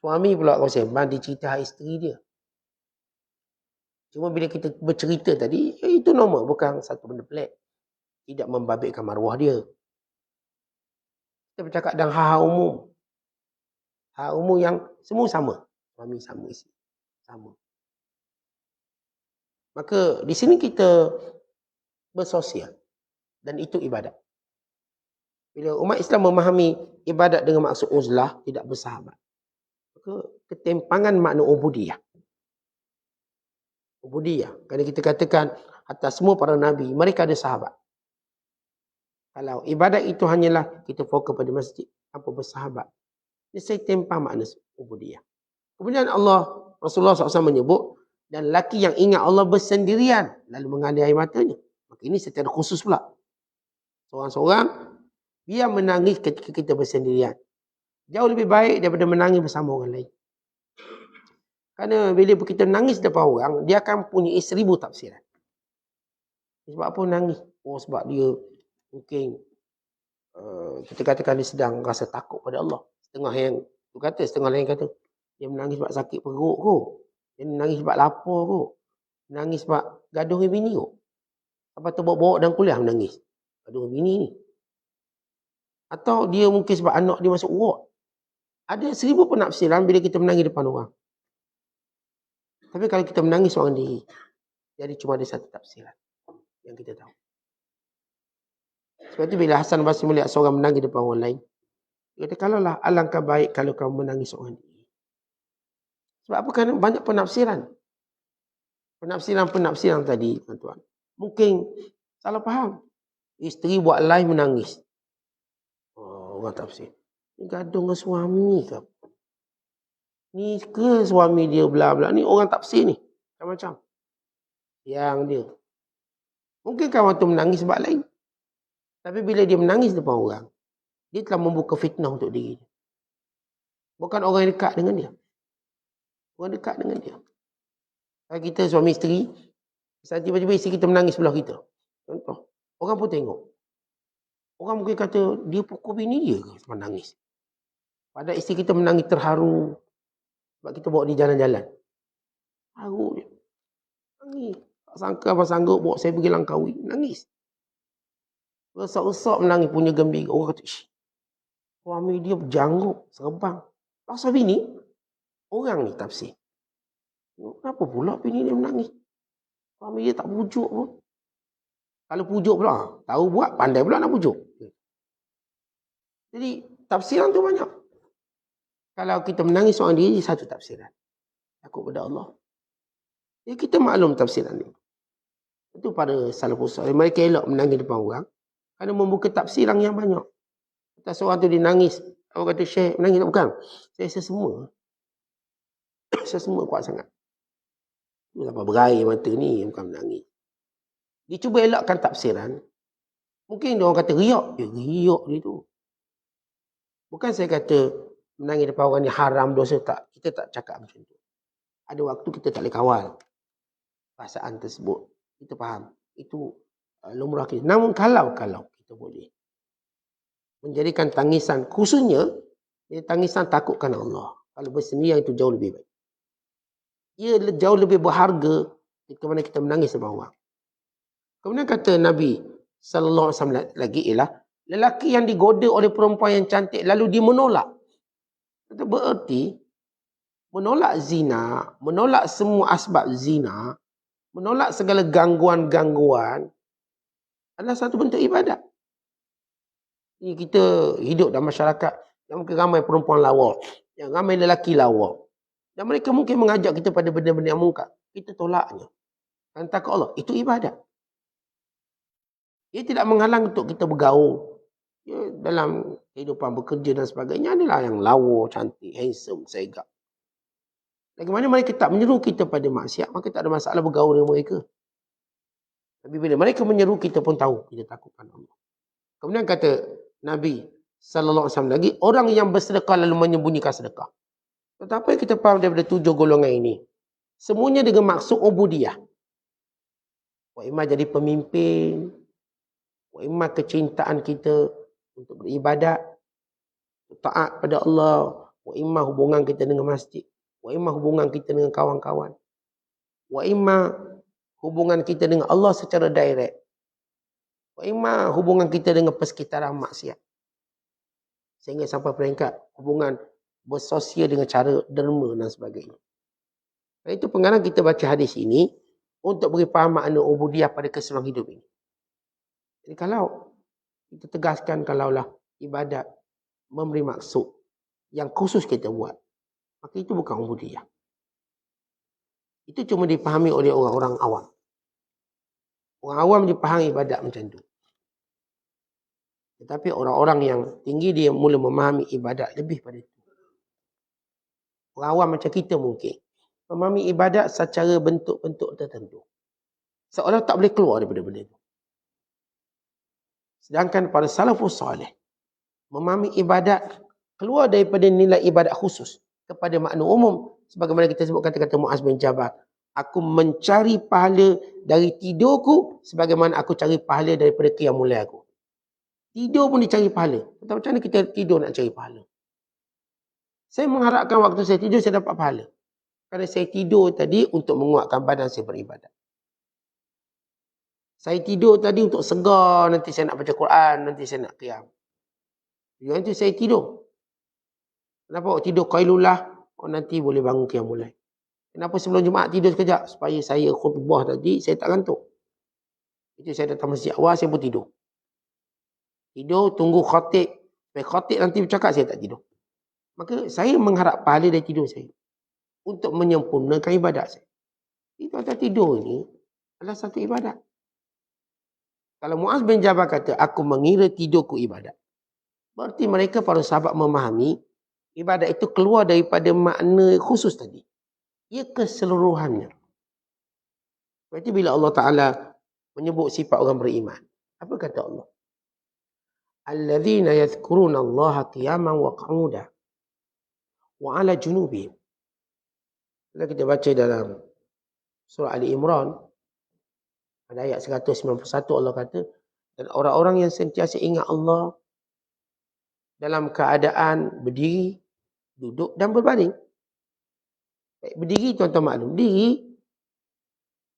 Suami pula kau sembang, dia cerita isteri dia. Cuma bila kita bercerita tadi, itu normal, bukan satu benda pelik. tidak membabitkan maruah dia. Kita bercakap dalam hal umum. Hal umum yang semua sama. Suami sama, isteri sama. Maka di sini kita bersosial. Dan itu ibadat. Bila umat Islam memahami ibadat dengan maksud uzlah, tidak bersahabat. Maka ketimpangan makna ubudiyah. Ubudiyah. Kerana kita katakan atas semua para nabi, mereka ada sahabat. Kalau ibadat itu hanyalah kita fokus pada masjid, tanpa bersahabat. Ini saya timpang makna ubudiyah. Kemudian Rasulullah SAW menyebut, dan lelaki yang ingat Allah bersendirian, lalu mengalir air matanya. Maka ini secara khusus pula. Seorang-seorang, biar menangis ketika kita bersendirian. Jauh lebih baik daripada menangis bersama orang lain. Kerana bila kita menangis depan orang, dia akan punya 1000 tafsiran. Sebab apa menangis? Oh, sebab dia mungkin kita katakan dia sedang rasa takut pada Allah. Setengah lain kata dia menangis sebab sakit perut kot. Dia menangis sebab lapar kot. Menangis sebab gaduh dengan bini kot. Apa tu bawa dalam kuliah menangis. Gaduh dengan bini ni. Atau dia mungkin sebab anak dia masuk ward. Ada 1000 penafsiran bila kita menangis depan orang. Tapi kalau kita menangis seorang diri, jadi cuma ada satu tafsiran yang kita tahu. Sebab itu bila Hasan Basri melihat seorang menangis depan orang lain, dia kata, kalaulah alangkah baik kalau kamu menangis seorang diri. Sebab apa? Kerana banyak penafsiran. Penafsiran tadi, tuan-tuan. Mungkin salah faham. Isteri buat live menangis. Oh, orang tafsir. Ni gaduh dengan suami ke? Ni ke suami dia bla-bla. Ni orang tafsir ni. Macam-macam. Yang dia. Mungkin kawan tu menangis sebab lain. Tapi bila dia menangis depan orang, dia telah membuka fitnah untuk diri dia. Bukan orang yang dekat dengan dia. Orang dekat dengan dia. Kalau kita suami isteri, saat tiba-tiba isteri kita menangis sebelah kita. Contoh. Orang pun tengok. Orang mungkin kata, dia pukul bini dia ke menangis. Padahal isteri kita menangis terharu. Sebab kita bawa dia jalan-jalan. Haru dia. Nangis. Tak sangka apa sanggup bawa saya pergi Langkawi. Nangis. Resak-resak menangis punya gembira. Orang kata, suami dia berjanggut, serebang. Pasal bini, orang ni tafsir. Kenapa pula bini dia menangis? Suami dia tak pujuk pun. Kalau pujuk pula, tahu buat, pandai pula nak pujuk. Jadi, tafsiran tu banyak. Kalau kita menangis seorang diri, satu tafsiran. Takut pada Allah. Jadi, kita maklum tafsiran ni. Itu pada salafus salih. Mereka elok menangis depan orang. Kerana membuka tafsiran yang banyak. Kata seorang tu dia nangis. Orang kata, Syekh, menangis tak? Bukan. Saya semua. Saya semua kuat sangat. Sampai berair mata ni, bukan menangis. Dia cuba elakkan tafsiran. Mungkin dia orang kata riak. Riak dia tu. Bukan saya kata menangis depan orang ni haram, dosa, tak. Kita tak cakap macam tu. Ada waktu kita tak boleh kawal perasaan tersebut. Kita faham. Itu lumrah kita. Namun kalau kita boleh menjadikan tangisan, khususnya tangisan takutkan Allah. Kalau bersendirian itu jauh lebih baik. Ia jauh lebih berharga ketika mana kita menangis depan orang. Kemudian kata Nabi sallallahu alaihi wasallam lagi ialah lelaki yang digoda oleh perempuan yang cantik lalu dia menolak. Itu bererti menolak zina, menolak semua asbab zina, menolak segala gangguan-gangguan adalah satu bentuk ibadat. Ini kita hidup dalam masyarakat yang mungkin ramai perempuan lawa, yang ramai lelaki lawa. Dan mereka mungkin mengajak kita pada benda-benda yang mungkar. Kita tolaknya. Dan takut Allah, itu ibadat. Ia tidak menghalang untuk kita bergaul. Ya, dalam kehidupan bekerja dan sebagainya adalah yang lawa, cantik, handsome, segap. Bagaimana mereka tak menyeru kita pada maksiat, maka tak ada masalah bergaul dengan mereka. Tapi bila mereka menyeru, kita pun tahu kita takutkan Allah. Kemudian kata Nabi sallallahu alaihi wasallam lagi, orang yang bersedekah lalu menyembunyikan sedekah. Tetapi kita faham daripada 7 golongan ini, semuanya dengan maksud ubudiyah. Wa imma jadi pemimpin, wa imma kecintaan kita untuk beribadat, taat pada Allah, wa imma hubungan kita dengan masjid, wa imma hubungan kita dengan kawan-kawan, wa imma hubungan kita dengan Allah secara direct. Ima hubungan kita dengan persekitaran maksiat. Sehingga sampai peringkat hubungan bersosial dengan cara derma dan sebagainya. Itu pengarang kita baca hadis ini untuk beri faham makna ubudiyah pada keseluruhan hidup ini. Jadi kalau kita tegaskan kalaulah ibadat memberi maksud yang khusus kita buat, maka itu bukan ubudiyah. Itu cuma dipahami oleh orang-orang awam. Orang awam dipahami ibadat macam tu. Tetapi orang-orang yang tinggi dia mula memahami ibadat lebih pada itu. Orang awam macam kita mungkin memahami ibadat secara bentuk-bentuk tertentu. Seolah tak boleh keluar daripada benda itu. Sedangkan para salafus salih memahami ibadat keluar daripada nilai ibadat khusus kepada makna umum. Sebagaimana kita sebut kata-kata Muaz bin Jabal, aku mencari pahala dari tidurku sebagaimana aku cari pahala daripada qiyamul lail aku. Tidur pun dicari pahala. Tetapi macam mana kita tidur nak cari pahala? Saya mengharapkan waktu saya tidur saya dapat pahala. Kerana saya tidur tadi untuk menguatkan badan saya beribadat. Saya tidur tadi untuk segar, nanti saya nak baca Quran, nanti saya nak qiyam. Yang itu saya tidur. Kenapa? Tidur qailulah, nanti boleh bangun qiyamul lail. Kenapa sebelum Jumaat tidur sekejap? Supaya saya khutbah tadi, saya tak gantuk. Itu saya datang masjid awal, saya pun tidur. Tidur, tunggu khatib. Sampai khatib nanti bercakap, saya tak tidur. Maka saya mengharap pahala dari tidur saya. Untuk menyempurnakan ibadat saya. Itu atas tidur ini adalah satu ibadat. Kalau Muaz bin Jabal kata, aku mengira tidurku ibadat. Berarti mereka para sahabat memahami, ibadat itu keluar daripada makna khusus tadi. Ia keseluruhannya. Berarti bila Allah Ta'ala menyebut sifat orang beriman. Apa kata Allah? Alladzina yadhkuruna Allaha qiyaman wa qu'udan wa ala junubihim. Kalau kita baca dalam surah Ali Imran, pada ayat 191 Allah kata, dan orang-orang yang sentiasa ingat Allah dalam keadaan berdiri, duduk dan berbaring. Berdiri tuan-tuan maklum, berdiri,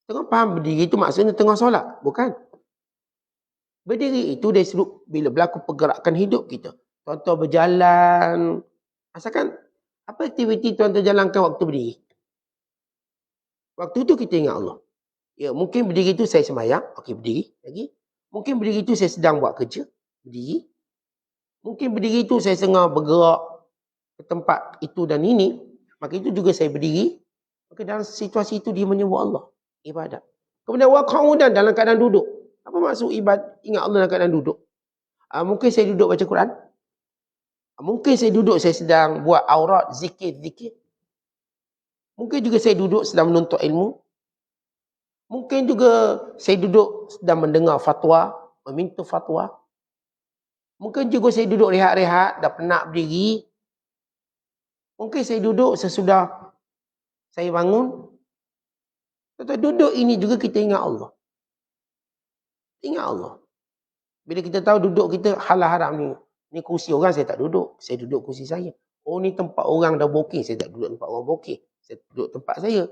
tengah faham berdiri itu maksudnya tengah solat, bukan? Berdiri itu dari sudut bila berlaku pergerakan hidup kita. Tuan-tuan berjalan, asalkan apa aktiviti tuan-tuan jalankan waktu berdiri? Waktu itu kita ingat Allah. Ya, mungkin berdiri itu saya sembahyang, okey berdiri lagi. Mungkin berdiri itu saya sedang buat kerja, berdiri. Mungkin berdiri itu saya tengah bergerak ke tempat itu dan ini, maka itu juga saya berdiri. Maka dalam situasi itu dia menyebut Allah, ibadat. Kemudian wa qu'udan dalam keadaan duduk. Apa maksud ibadat ingat Allah dalam keadaan duduk? Mungkin saya duduk baca Quran. Mungkin saya duduk saya sedang buat aurat, zikir. Mungkin juga saya duduk sedang menuntut ilmu. Mungkin juga saya duduk sedang mendengar fatwa, meminta fatwa. Mungkin juga saya duduk rehat-rehat, dah penat berdiri. Mungkin saya duduk sesudah saya bangun. Tetapi duduk ini juga kita ingat Allah. Ingat Allah. Bila kita tahu duduk kita halal haram ni. Ni kursi orang saya tak duduk. Saya duduk kursi saya. Oh ni tempat orang dah booking. Saya tak duduk tempat orang booking. Saya duduk tempat saya.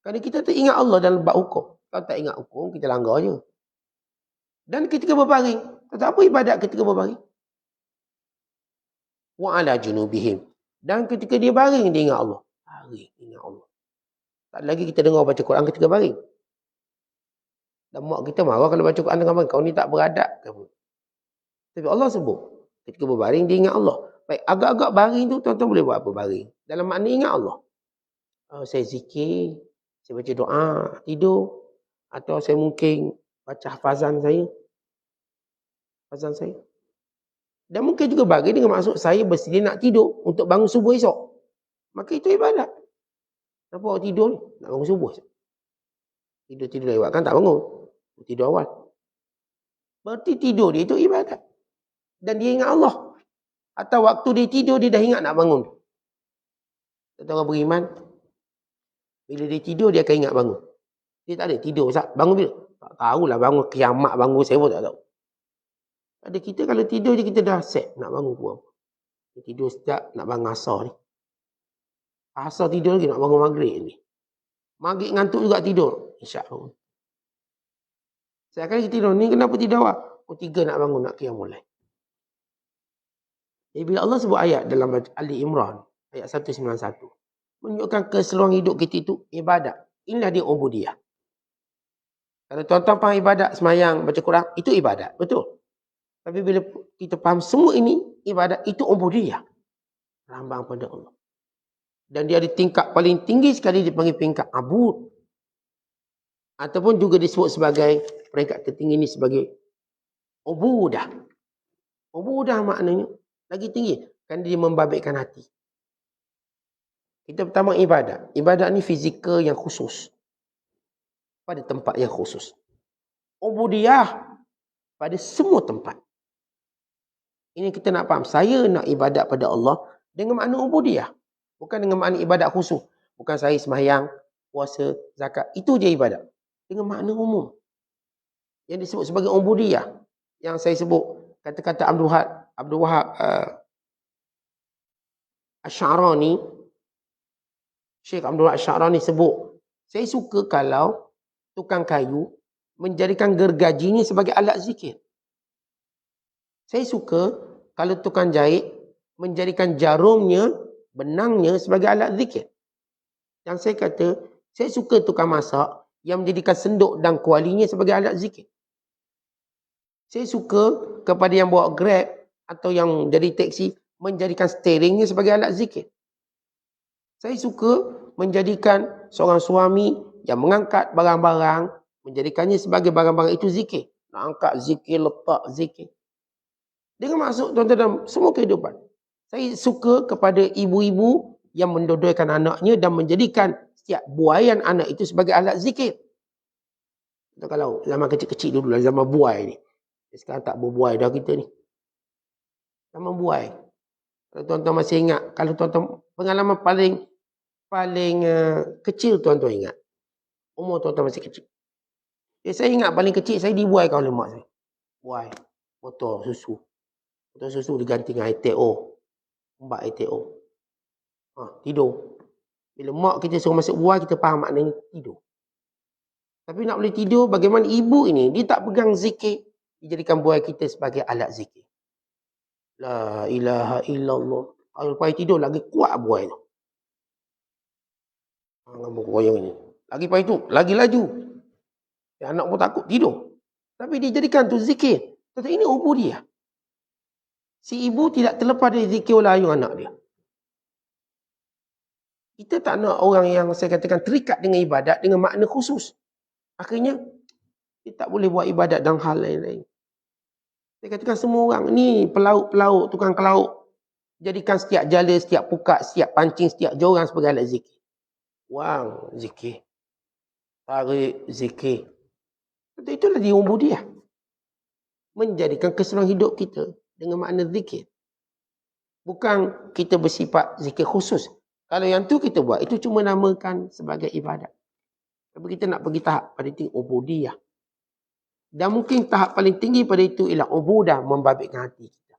Kerana kita tak ingat Allah dalam bab hukum. Kalau tak ingat hukum, kita langgar je. Dan ketika berbaring. Kata apa ibadat ketika berbaring? Wa ala junubihim. Dan ketika dia baring, dia ingat Allah. Baring, ingat Allah. Tak lagi kita dengar baca Quran ketika baring. Dan mak kita marah kalau baca Quran tengah baring. Kau ni tak beradab. Tapi Allah sebut. Ketika berbaring, dia ingat Allah. Baik, agak-agak baring tu, tuan-tuan boleh buat apa baring? Dalam makna ingat Allah. Saya zikir, saya baca doa, tidur. Atau saya mungkin baca hafazan saya. Dan mungkin juga baring dengan maksud saya bersedia nak tidur untuk bangun subuh esok. Maka itu ibadat. Kenapa awak tidur ni? Nak bangun subuh. Tidur lewat kan tak bangun. Tidur awal. Berarti tidur dia itu ibadat. Dan dia ingat Allah. Atau waktu dia tidur dia dah ingat nak bangun. Kata orang beriman. Bila dia tidur dia akan ingat bangun. Dia tak ada tidur. Bangun bila? Tak tahulah bangun kiamat bangun saya pun tak tahu. Ada kita kalau tidur je kita dah set nak bangun pun. Tidur sekejap nak bangun asar ni. Asar tidur lagi nak bangun maghrib ni. Maghrib ngantuk juga tidur. InsyaAllah. Saya akan tidur. Ni kenapa tidak awak? Pukul 3 nak bangun, nak qiyamul lail. Jadi bila Allah sebut ayat dalam Ali Imran, ayat 191, menunjukkan keseluruhan hidup kita itu ibadat. Inilah dia ubudiyah. Kalau tuan-tuan faham ibadat, semayang, baca Quran, itu ibadat. Betul. Tapi bila kita faham semua ini, ibadat itu ubudiyah. Rambang pada Allah. Dan dia ada tingkat paling tinggi sekali dipanggil tingkat abud. Ataupun juga disebut sebagai peringkat tertinggi ini sebagai ubudah. Ubudah maknanya lagi tinggi. Kan dia membabitkan hati. Kita pertama ibadat. Ibadat ni fizikal yang khusus. Pada tempat yang khusus. Ubudiyah pada semua tempat. Ini kita nak faham. Saya nak ibadat pada Allah dengan makna ubudiyah. Bukan dengan makna ibadat khusus. Bukan saya sembahyang, puasa, zakat. Itu je ibadat. Dengan makna umum. Yang disebut sebagai ubudiyah. Yang saya sebut kata-kata Abdul Wahab Asy'arani. Syekh Abdul Wahab Asy'arani sebut. Saya suka kalau tukang kayu menjadikan gergajinya sebagai alat zikir. Saya suka kalau tukang jahit menjadikan jarumnya, benangnya sebagai alat zikir. Yang saya kata, saya suka tukang masak yang menjadikan senduk dan kualinya sebagai alat zikir. Saya suka kepada yang bawa Grab atau yang jadi teksi menjadikan steeringnya sebagai alat zikir. Saya suka menjadikan seorang suami yang mengangkat barang-barang, menjadikannya sebagai barang-barang itu zikir. Nak angkat zikir, letak zikir. Dengan maksud tuan-tuan dalam semua kehidupan. Saya suka kepada ibu-ibu yang mendodoikan anaknya dan menjadikan setiap buaian anak itu sebagai alat zikir. Kalau zaman kecil-kecil dulu, zaman buai ni. Sekarang tak berbuai dah kita ni. Zaman buai. Kalau tuan-tuan masih ingat, kalau tuan-tuan pengalaman paling kecil tuan-tuan ingat. Umur tuan-tuan masih kecil. Saya ingat paling kecil saya dibuaikan oleh mak saya. Buai. Botol susu. Botol susu diganti dengan air TO. Mbak air TO. Tidur. Bila mak kita suruh masuk buai, kita faham maknanya tidur. Tapi nak boleh tidur, bagaimana ibu ini, dia tak pegang zikir. Dia jadikan buai kita sebagai alat zikir. La ilaha illallah. Kalau lepas tidur, lagi kuat buai tu. Goyang ini. Lagi lepas itu, lagi laju. Ya, anak pun takut tidur. Tapi dia jadikan tu zikir. Tetapi ini ubudiyah. Si ibu tidak terlepas dari zikir oleh ayah anak dia. Kita tak nak orang yang saya katakan terikat dengan ibadat dengan makna khusus. Akhirnya, dia tak boleh buat ibadat dalam hal lain-lain. Saya katakan semua orang ni pelaut-pelaut, tukang kelaut. Jadikan setiap jala, setiap pukat, setiap pancing, setiap jorang sebagai alat zikir. Wang, zikir. Tarik, zikir. Itulah dia ubudiyah. Menjadikan keseluruhan hidup kita dengan makna zikir. Bukan kita bersifat zikir khusus. Kalau yang tu kita buat, itu cuma namakan sebagai ibadat. Tapi kita nak pergi tahap pada tinggi ubudiyah. Dan mungkin tahap paling tinggi pada itu ialah ubudah, membabitkan hati kita.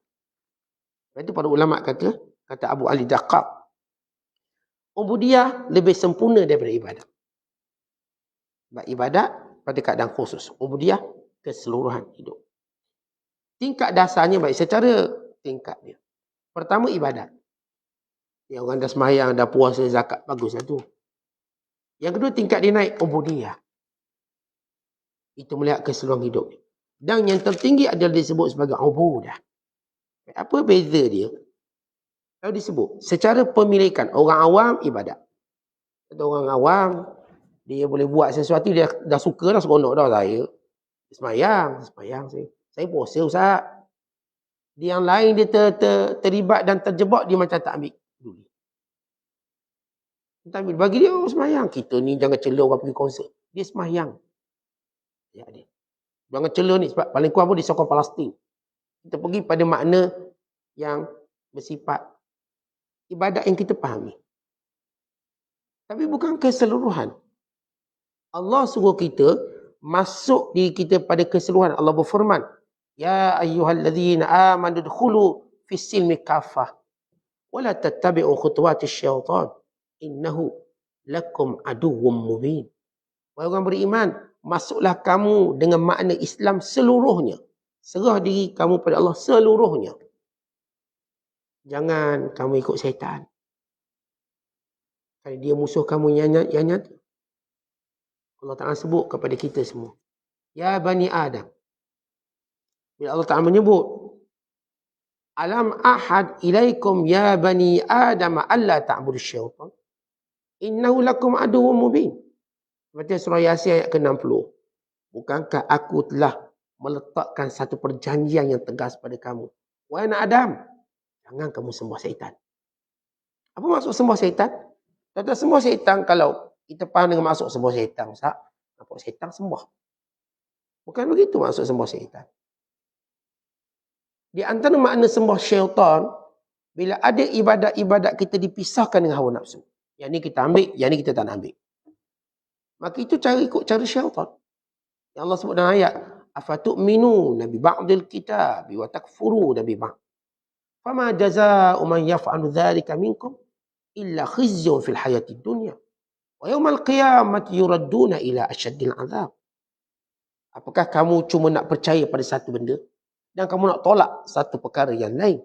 Itu para ulama kata Abu Ali Daqqaq, ubudiyah lebih sempurna daripada ibadat. Sebab ibadat pada keadaan khusus. Ubudiyah keseluruhan hidup. Tingkat dasarnya baik secara tingkat dia. Pertama ibadat. Yang orang dah sembahyang, dah puasa, zakat, bagus lah tu. Yang kedua tingkat dia naik ubudiyah. Itu melihat keseluruhan hidup. Dan yang tertinggi adalah disebut sebagai ubudah. Apa beza dia? Kalau disebut secara pemilikan, orang awam ibadat. Atau orang awam, dia boleh buat sesuatu, dia dah suka dah, seronok dah saya. Semayang saya puasa Ustaz. Dia yang lain dia terlibat dan terjebak, dia macam tak ambil dulu. Tak ambil. Bagi dia semayang. Kita ni jangan celah orang pergi konsert. Dia semayang. Ya, dia. Jangan celah ni sebab paling kurang pun disokong Palestin. Kita pergi pada makna yang bersifat ibadat yang kita fahami. Tapi bukan keseluruhan. Allah suruh kita masuk diri kita pada keseluruhan. Allah berfirman, ya ayyuhalladzina amanu dkhulu fis silmi kaffah wa la tattabi'u khutuwatis syaitan innahu lakum aduwwum mubin. Wahai orang beriman, masuklah kamu dengan makna Islam seluruhnya. Serah diri kamu pada Allah seluruhnya. Jangan kamu ikut syaitan. Kalau dia musuh kamu yang nyata. Allah Ta'ala sebut kepada kita semua. Ya Bani Adam. Bila Allah Ta'ala menyebut, Alam ahad ilaikum ya Bani Adam alla ta'budu syaitan. Innahu lakum aduwwum mubin. Baca surah Yasin ayat ke-60. Bukankah aku telah meletakkan satu perjanjian yang tegas pada kamu. Wahai anak Adam, jangan kamu sembah syaitan. Apa maksud sembah syaitan? Kata sembah syaitan, kalau kita faham dengan maksud sembah syaitan, nampak syaitan sembah. Bukan begitu maksud sembah syaitan. Di antara makna sembah syaitan, bila ada ibadat-ibadat kita dipisahkan dengan hawa nafsu. Yang ni kita ambil, yang ni kita tak nak ambil. Maka itu ikut cara syaitan. Yang Allah sebut dalam ayat, afatu'minuna bi ba'dil kitabi wa takfuruna bi ba'd. Fama jazaa'u man yaf'alu dzalika minkum illa khizyun fil hayatid dunya wa yaumal qiyamati yuradduna ila asyaddil 'adzab. Apakah kamu cuma nak percaya pada satu benda dan kamu nak tolak satu perkara yang lain?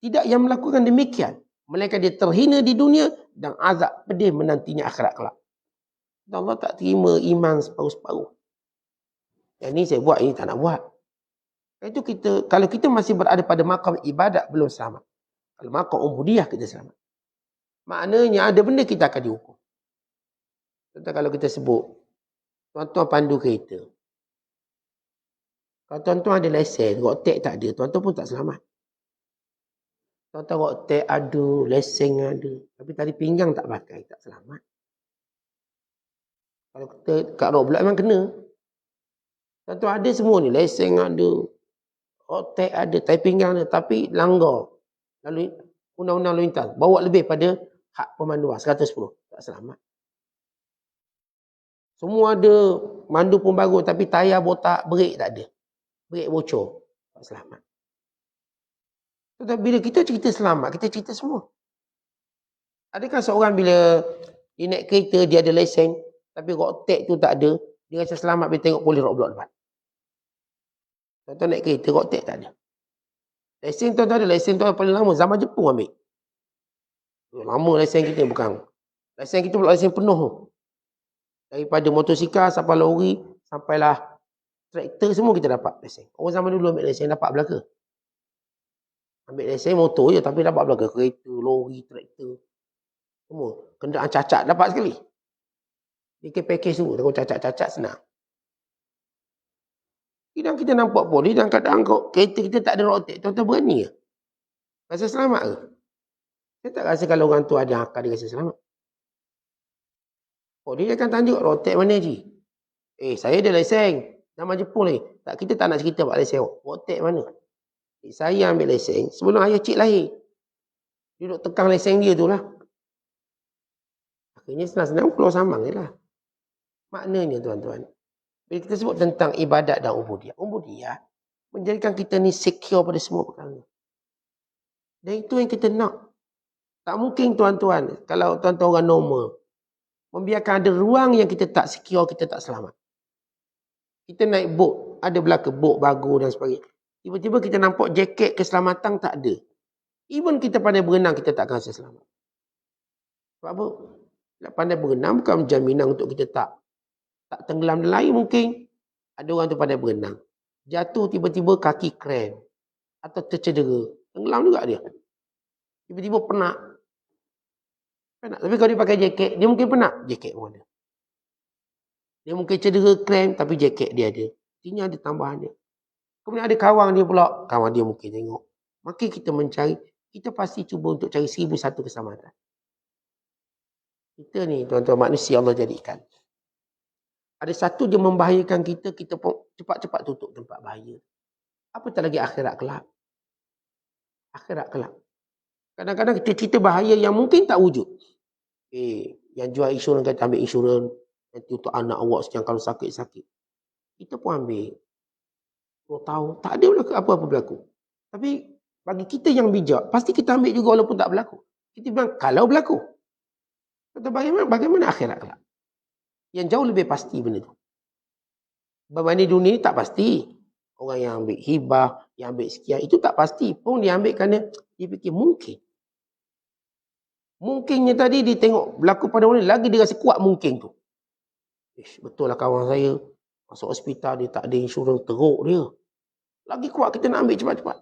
Tidak yang melakukan demikian, melainkan dia terhina di dunia dan azab pedih menantinya akhirat kelak. Dan Allah tak terima iman separuh-separuh. Yang ni saya buat, ini tak nak buat. Itu kita, kalau kita masih berada pada makam ibadat, belum selamat. Kalau makam ubudiyah, kita selamat. Maknanya ada benda kita akan dihukum. Contoh kalau kita sebut, tuan-tuan pandu kereta. Kalau tuan-tuan ada lesen, road tax tak ada, tuan-tuan pun tak selamat. Tuan-tuan road tax ada, lesen ada, tapi tali pinggang tak pakai, tak selamat. Kalau kita kat road pula memang kena. Tuan-tuan ada semua ni, lesen ada, road tax ada, tali pinggang ada, tapi langgar. Lalu undang-undang lalu lintas, bawa lebih pada hak pemanduan, 110, tak selamat. Semua ada, mandu pun bagus, tapi tayar botak, brek tak ada. Brek bocor, tak selamat. Tetapi bila kita cerita selamat, kita cerita semua. Adakah seorang bila dia naik kereta, dia ada lesen, tapi road tax tu tak ada, dia rasa selamat bila tengok polis road block depan? Tuan-tuan naik kereta, road tax tak ada. Lesen tuan-tuan ada, lesen tuan paling lama, zaman Jepun ambil. Lama lesen kita bukan. Lesen kita pula lesen penuh tu. Daripada motosikal sampai lori, sampailah traktor, semua kita dapat lesen. Orang zaman dulu ambil lesen, dapat belaka. Ambil lesen motor je, tapi dapat belaka. Kereta, lori, traktor. Semua. Kenderaan cacat, dapat sekali. Bikin package tu, kalau cacat-cacat senang. Dan kita nampak pun, dan kadang kereta kita tak ada road tax, tuan-tuan berani ke? Rasa selamat ke? Saya tak rasa kalau orang tu ada akal, dia rasa selamat. Oh, dia akan tanya, road tax mana je? Saya ada lesen. Nama Jepun lagi. Tak, kita tak nak cerita pak lesen. Road tax mana? Saya ambil lesen sebelum ayah cik lahir. Dia duduk tekan lesen dia tu lah. Akhirnya senang-senang pulau sambang je lah. Maknanya tuan-tuan, bila kita sebut tentang ibadat dan ubudiyah, ubudiyah menjadikan kita ni secure pada semua perkara. Dan itu yang kita nak. Tak mungkin tuan-tuan, kalau tuan-tuan orang normal, membiarkan ada ruang yang kita tak secure, kita tak selamat. Kita naik boat, ada belaka boat bagus dan sebagainya. Tiba-tiba kita nampak jaket keselamatan tak ada. Even kita pandai berenang, kita tak akan rasa selamat. Sebab apa? Pandai berenang bukan jaminan untuk kita tak tenggelam dalam air. Mungkin ada orang tu pandai berenang, jatuh tiba-tiba kaki kram atau tercedera, tenggelam juga dia. Tiba-tiba penat. Tapi kalau dia pakai jaket, dia mungkin penat, jaket pun ada. Dia mungkin cedera kram, tapi jaket dia ada. Artinya ada tambahan dia. Kemudian ada kawan dia pula, kawan dia mungkin tengok. Maka kita mencari, kita pasti cuba untuk cari 1001 keselamatan. Kita ni tuan-tuan manusia Allah jadikan. Ada satu dia membahayakan kita, kita pun cepat-cepat tutup tempat bahaya. Apatah lagi akhirat kelak. Akhirat kelak. Kadang-kadang kita cerita bahaya yang mungkin tak wujud. Yang jual insurans kata ambil insurans, nanti untuk anak awak yang kalau sakit-sakit. Kita pun ambil. 2 tahun, tak ada apa-apa berlaku. Tapi bagi kita yang bijak, pasti kita ambil juga walaupun tak berlaku. Kita bilang, kalau berlaku. Bagaimana akhirat kelak? Yang jauh lebih pasti benda tu. Berbanding dunia ni tak pasti. Orang yang ambil hibah, yang ambil sekian, itu tak pasti. Pun dia ambil kerana dia fikir mungkin. Mungkinnya tadi dia tengok berlaku pada orang lagi dia rasa kuat mungkin tu. Betul lah kawan saya. Masuk hospital dia tak ada insurans, teruk dia. Lagi kuat kita nak ambil cepat-cepat.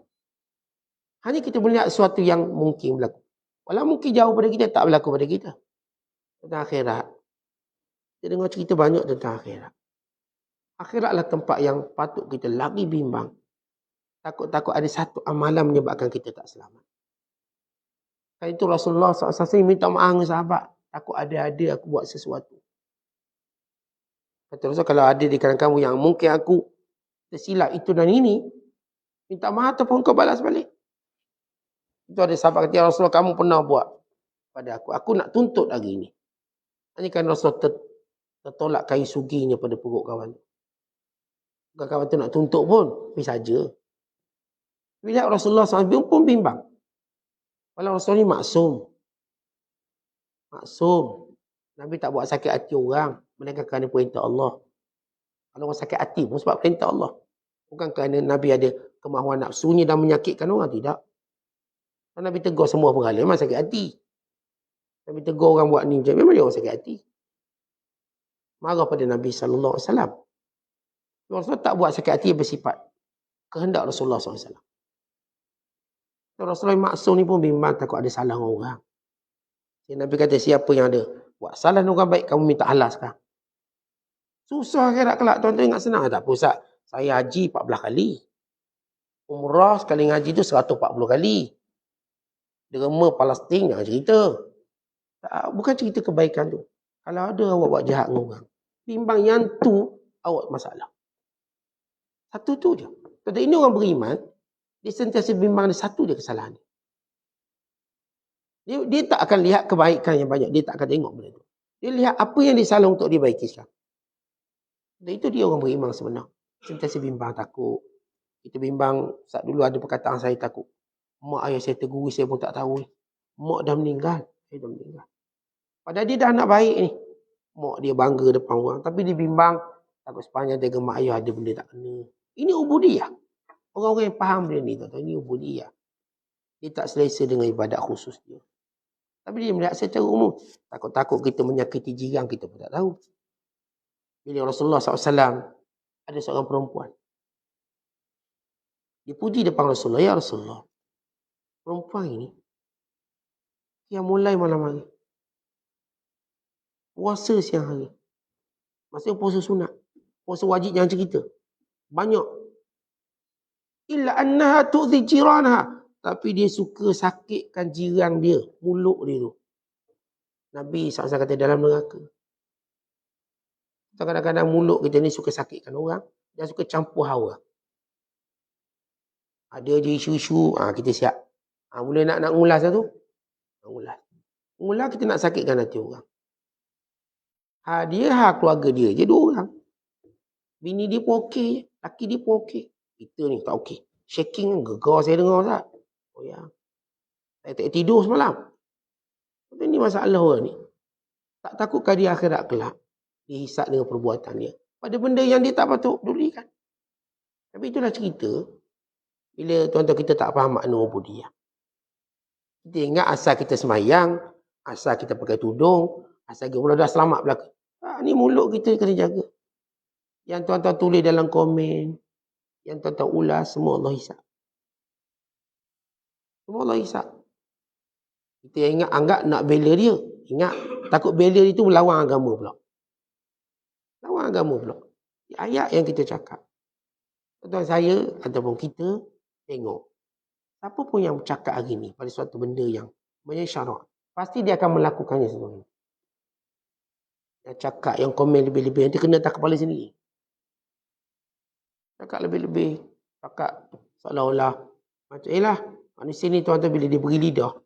Hanya kita melihat sesuatu yang mungkin berlaku. Walau mungkin jauh pada kita, tak berlaku pada kita. Tentang akhirat. Kita dengar cerita banyak tentang akhirat. Akhiratlah tempat yang patut kita lagi bimbang. Takut-takut ada satu amalan menyebabkan kita tak selamat. Kan itu Rasulullah SAW minta maaf dengan sahabat. Takut ada-ada aku buat sesuatu. Kata Rasul, kalau ada di kalangan kamu yang mungkin aku tersilap itu dan ini, minta maaf ataupun kau balas balik. Itu ada sahabat kata, ya Rasulullah kamu pernah buat pada aku. Aku nak tuntut lagi ini. Hanya kan Rasulullah tertolak kain suginya pada perut kawan. Bukan kawan tu nak tuntut pun. Tapi saja. Bila Rasulullah SAW pun bimbang. Walau Rasulullah ni maksum. Maksum. Nabi tak buat sakit hati orang. Melainkan kerana perintah Allah. Kalau orang sakit hati pun sebab perintah Allah. Bukan kerana Nabi ada kemahuan nafsunya dan menyakitkan orang. Tidak. Kalau Nabi tegur semua perkara memang sakit hati. Nabi tegur orang buat ni memang dia orang sakit hati. Marah pada Nabi SAW. Rasulullah tak buat sakit hati yang bersifat kehendak Rasulullah SAW. Rasulullah yang maksum ni pun bimbang takut ada salah orang. Nabi kata siapa yang ada buat salah orang baik kamu minta halas kan. Susah akhirat kelak tuan-tuan ingat senang tak pusat. Saya haji 14 kali. Umrah sekali ngaji tu 140 kali. Derma Palestin jangan cerita. Bukan cerita kebaikan tu. Kalau ada awak buat jahat dengan orang, bimbang yang tu awak masalah. Satu tu je. Tuan-tuan ini orang beriman, dia sentiasa bimbang ada satu je kesalahan. Dia tak akan lihat kebaikan yang banyak. Dia tak akan tengok benda tu. Dia lihat apa yang dia salah untuk dia baiki sekarang. Dan itu dia orang beriman sebenar. Sentiasa bimbang, takut. Kita bimbang, saat dulu ada perkataan saya takut. Mak ayah saya tergurui, saya pun tak tahu. Mak dah meninggal. Saya dah meninggal. Padahal dia dah nak baik ni. Mak dia bangga depan orang. Tapi dia bimbang, takut sepanjang jaga mak ayah ada benda tak kena. Ini ubudiyah. Orang-orang yang faham benda ni, tuan-tuan, ini ubudiyah. Dia tak selesa dengan ibadat khusus dia. Tapi dia melihat secara umum. Takut-takut kita menyakiti jiran, kita pun tak tahu. Bila Rasulullah SAW, ada seorang perempuan. Dia puji depan Rasulullah, ya Rasulullah. Perempuan ini, yang mulai malam hari. Puasa siang hari. Maksudnya puasa sunat. Puasa wajib jangan cerita. Banyak. Illa annaha tu'zi jiranha. Tapi dia suka sakitkan jiran dia. Mulut dia tu. Nabi SAW kata dalam neraka. Kadang-kadang mulut kita ni suka sakitkan orang. Dan suka campur hawa. Ada je isu-isu. Kita siap. Mula nak ngulas tu. Ngulas kita nak sakitkan hati orang. Dia keluarga dia je 2 orang. Bini dia pun okey. Laki dia pun okey. Kita ni tak okey. Shaking gegar saya dengar Ustaz. Oh ya. Saya tak tidur semalam. Ini masalah orang ni. Tak takutkah dia akhirat kelak. Dihisap dengan perbuatan dia. Pada benda yang dia tak patut pedulikan. Tapi itulah cerita. Bila tuan-tuan kita tak faham makna ubudiyah. Kita ingat asal kita semayang. Asal kita pakai tudung. Asal kita dah selamat belaka. Ni mulut kita kena jaga. Yang tuan-tuan tulis dalam komen. Yang tuan-tuan ulas. Semua Allah hisap. Semua Allah hisap. Kita ingat anggap nak bela dia. Ingat. Takut bela dia tu melawan agama pula. Lawan agama pula. Ayat yang kita cakap. Tuan-tuan saya ataupun kita tengok. Siapa pun yang bercakap hari ni pada suatu benda yang menyesyarat. Pasti dia akan melakukannya sebenarnya. Yang cakap, yang komen lebih-lebih. Nanti kena tak kepala sendiri. Cakap lebih-lebih. Cakap seolah-olah. Macam manusia ni tuan-tuan bila diberi lidah.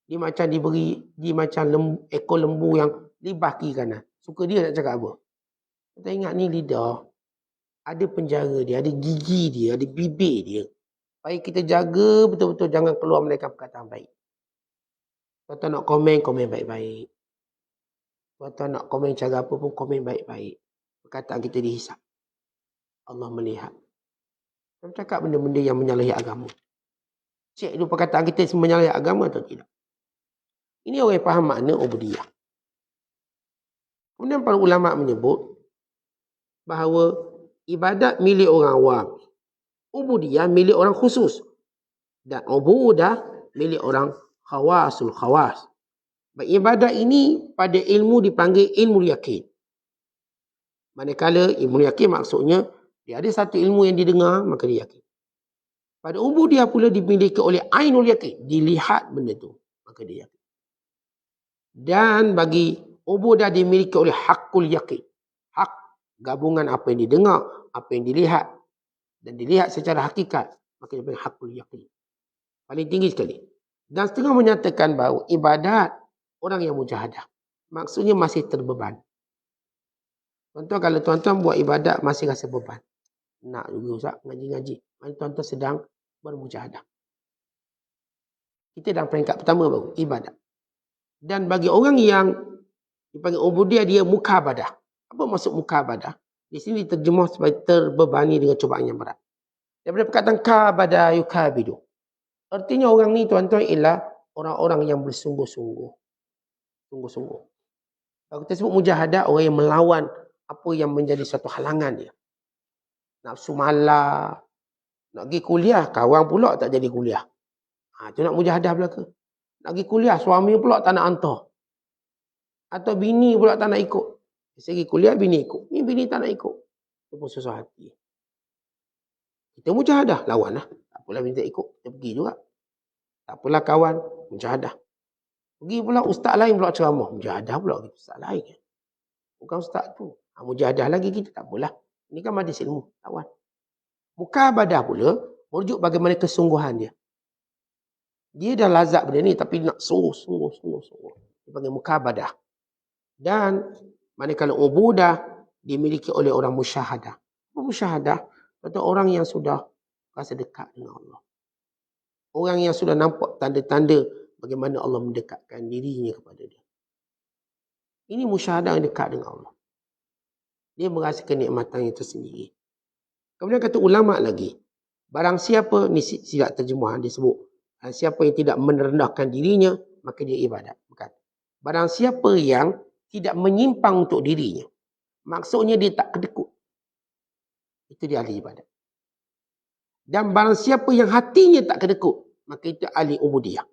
Dia macam dia macam ekor lembu yang libah kiri kanan. Suka dia nak cakap apa. Kita ingat ni lidah. Ada penjara dia, ada gigi dia, ada bibir dia. Supaya kita jaga betul-betul jangan keluar melainkan perkataan baik. Tuan-tuan nak komen baik-baik. Tuan-tuan nak komen cara apa pun, komen baik-baik. Perkataan kita dihisap. Allah melihat. Kita cakap benda-benda yang menyalahi agama. Cek dulu perkataan kita menyalahi agama atau tidak. Ini orang yang faham makna ubudiyah. Kemudian para ulama menyebut bahawa ibadat milik orang awam, ubudiyah milik orang khusus, dan ubudah milik orang khawasul khawas. Ibadat ini pada ilmu dipanggil ilmu yakin. Manakala ilmu yakin maksudnya dia ada satu ilmu yang didengar maka dia yakin. Pada ubudiyah pula dimiliki oleh ainul yakin, dilihat benda tu maka dia yakin. Dan bagi ubudah dimiliki oleh hakul yakin. Hak gabungan apa yang didengar, apa yang dilihat dan dilihat secara hakikat, maka dia panggil hakul yakin. Paling tinggi sekali. Dan setengah menyatakan bahawa ibadat orang yang mujahadah maksudnya masih terbeban. Contoh kalau tuan-tuan buat ibadat masih rasa beban. Nak juga Ustaz ngaji-ngaji. Tuan-tuan sedang bermujahadah. Kita dalam peringkat pertama baru ibadat. Dan bagi orang yang dipanggil ubudiyah dia mukabadah. Apa maksud mukabadah? Di sini diterjemah sebagai terbebani dengan cubaan yang berat. Daripada perkataan kabada yukabidu. Artinya orang ni tuan-tuan ialah orang-orang yang bersungguh-sungguh. Sungguh-sungguh. Kalau kita sebut mujahadah, orang yang melawan apa yang menjadi satu halangan dia. Nafsu malas, nak pergi kuliah, kawan pula tak jadi kuliah. Itu nak mujahadah belaka. Nak pergi kuliah, suami pula tak nak hantar. Atau bini pula tak nak ikut. Segi kuliah, bini ikut. Ni bini tak nak ikut. Itu pun susah hati. Kita mujahadah, lawan lah. Tak apalah bini tak ikut, kita pergi juga. Tak apalah kawan, mujahadah. Pergi pula ustaz lain pula ceramah. Mujahadah pula gitu, ustaz lain. Bukan ustaz tu. Mujahadah lagi kita, tak apalah. Ini kan majlis ilmu, lawan. Mukabadah pula, merujuk bagaimana kesungguhan dia. Dia dah lazat benda ni, tapi nak sungguh. Dia panggil mukabadah. Dan manakala ubudah dimiliki oleh orang musyahadah. Musyahadah atau orang yang sudah rasa dekat dengan Allah. Orang yang sudah nampak tanda-tanda bagaimana Allah mendekatkan dirinya kepada dia. Ini musyahadah yang dekat dengan Allah. Dia merasakan nikmatan yang tersendiri. Kemudian kata ulama lagi, barang siapa, ni silap terjemahan disebut, siapa yang tidak merendahkan dirinya, maka dia ibadat. Bukan. Barang siapa yang tidak menyimpang untuk dirinya, maksudnya dia tak kedekut. Itu dia ahli ibadat. Dan barang siapa yang hatinya tak kedekut, maka itu ahli ubudiyah.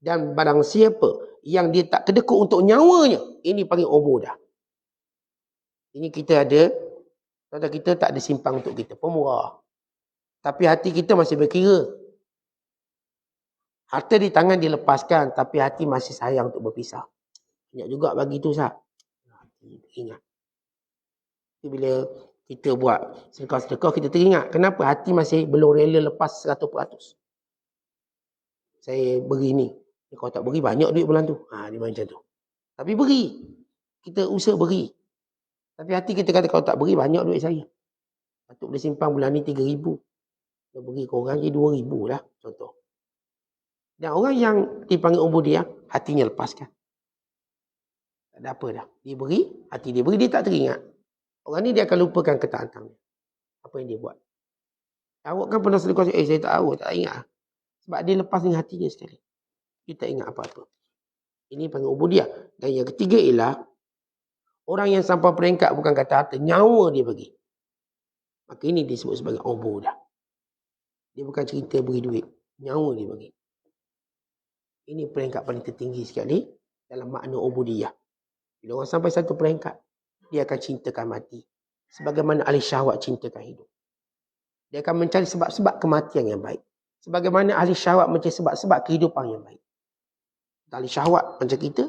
Dan barang siapa yang dia tak kedekut untuk nyawanya, ini panggil ubudah. Ini kita ada, kata kita tak ada simpang untuk kita, pemurah. Tapi hati kita masih berkira. Harta di tangan dilepaskan, tapi hati masih sayang untuk berpisah. Banyak juga bagi tu Ustaz. Ingat. Bila kita buat sedekah-sedekah, kita teringat. Kenapa hati masih belum rela lepas 100%. Saya beri ni. Kalau tak beri, banyak duit bulan tu. Dia macam tu. Tapi beri. Kita usaha beri. Tapi hati kita kata, kalau tak beri, banyak duit saya. Patut boleh simpan bulan ni 3,000. Kalau beri korang, jadi 2,000 lah. Contoh. Dan orang yang dipanggil ubudiyah, hatinya lepaskan. Tak ada apa dah. Dia beri, hati dia beri, dia tak teringat. Orang ni dia akan lupakan ketaatan. Apa yang dia buat. Awak kan pernah sedekah, saya tak tahu, tak ingat. Sebab dia lepas dengan hatinya sekali. Dia tak ingat apa-apa. Ini panggil ubudiyah. Dan yang ketiga ialah, orang yang sampai peringkat bukan kata harta, nyawa dia bagi. Maka ini disebut sebagai ubudah. Dia bukan cerita beri duit. Nyawa dia bagi. Ini peringkat paling tertinggi sekali dalam makna ubudiyah. Bila orang sampai satu peringkat, dia akan cintakan mati. Sebagaimana ahli syahwat cintakan hidup. Dia akan mencari sebab-sebab kematian yang baik. Sebagaimana ahli syahwat mencari sebab-sebab kehidupan yang baik. Ahli syahwat macam kita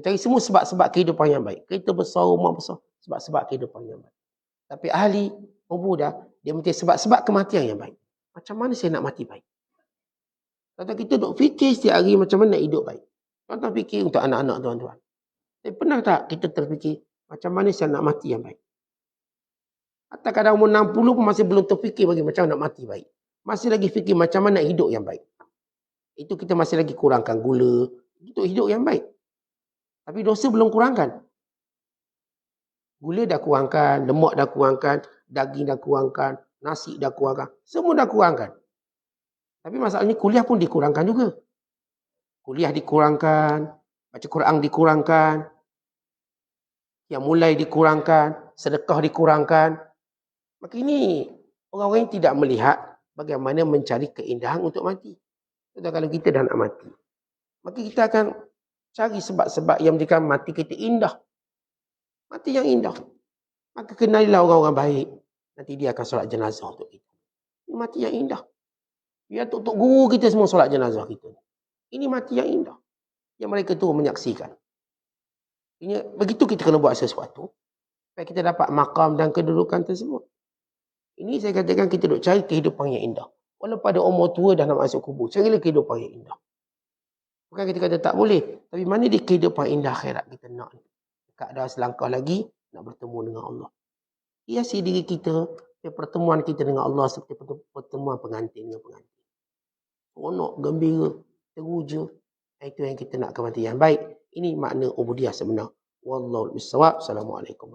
cari semua sebab-sebab kehidupan yang baik. Kita besar, rumah besar. Sebab-sebab kehidupan yang baik. Tapi ahli ubudah, dia mencari sebab-sebab kematian yang baik. Macam mana saya nak mati baik? Kata kita duk fikir setiap hari macam mana nak hidup baik. Tuan-tuan fikir untuk anak-anak tuan-tuan. Tapi pernah tak kita terfikir macam mana saya nak mati yang baik? Atau kadang umur 60 pun masih belum terfikir bagi macam mana nak mati baik. Masih lagi fikir macam mana nak hidup yang baik. Itu kita masih lagi kurangkan gula. Untuk hidup yang baik. Tapi dosa belum kurangkan. Gula dah kurangkan, lemak dah kurangkan, daging dah kurangkan, nasi dah kurangkan, semua dah kurangkan. Tapi masalahnya kuliah pun dikurangkan juga. Kuliah dikurangkan, baca Quran dikurangkan, yang mulai dikurangkan, sedekah dikurangkan. Maka ini orang-orang yang tidak melihat bagaimana mencari keindahan untuk mati. Contoh kalau kita dah nak mati, maka kita akan cari sebab-sebab yang menjadikan mati kita indah. Mati yang indah. Maka kenalilah orang-orang baik. Nanti dia akan solat jenazah untuk kita. Ini mati yang indah. Biar tok guru kita semua solat jenazah kita. Ini mati yang indah. Yang mereka tu menyaksikan. Ini, begitu kita kena buat sesuatu. Supaya kita dapat makam dan kedudukan tersebut. Ini saya katakan kita duk cari kehidupan yang indah. Walau pada umur tua dah nak masuk kubur. Carilah kehidupan yang indah. Bukan kita kata tak boleh. Tapi mana dia kehidupan indah akhirat kita nak. Dekat dah selangkah lagi nak bertemu dengan Allah. Hiasi diri kita. Pertemuan kita dengan Allah seperti pertemuan pengantin dengan pengantin. Seronok, gembira, teruja. Itu yang kita nak kematian. Baik. Ini makna ubudiyah sebenar. Wallahu a'lam bishawab. Assalamualaikum.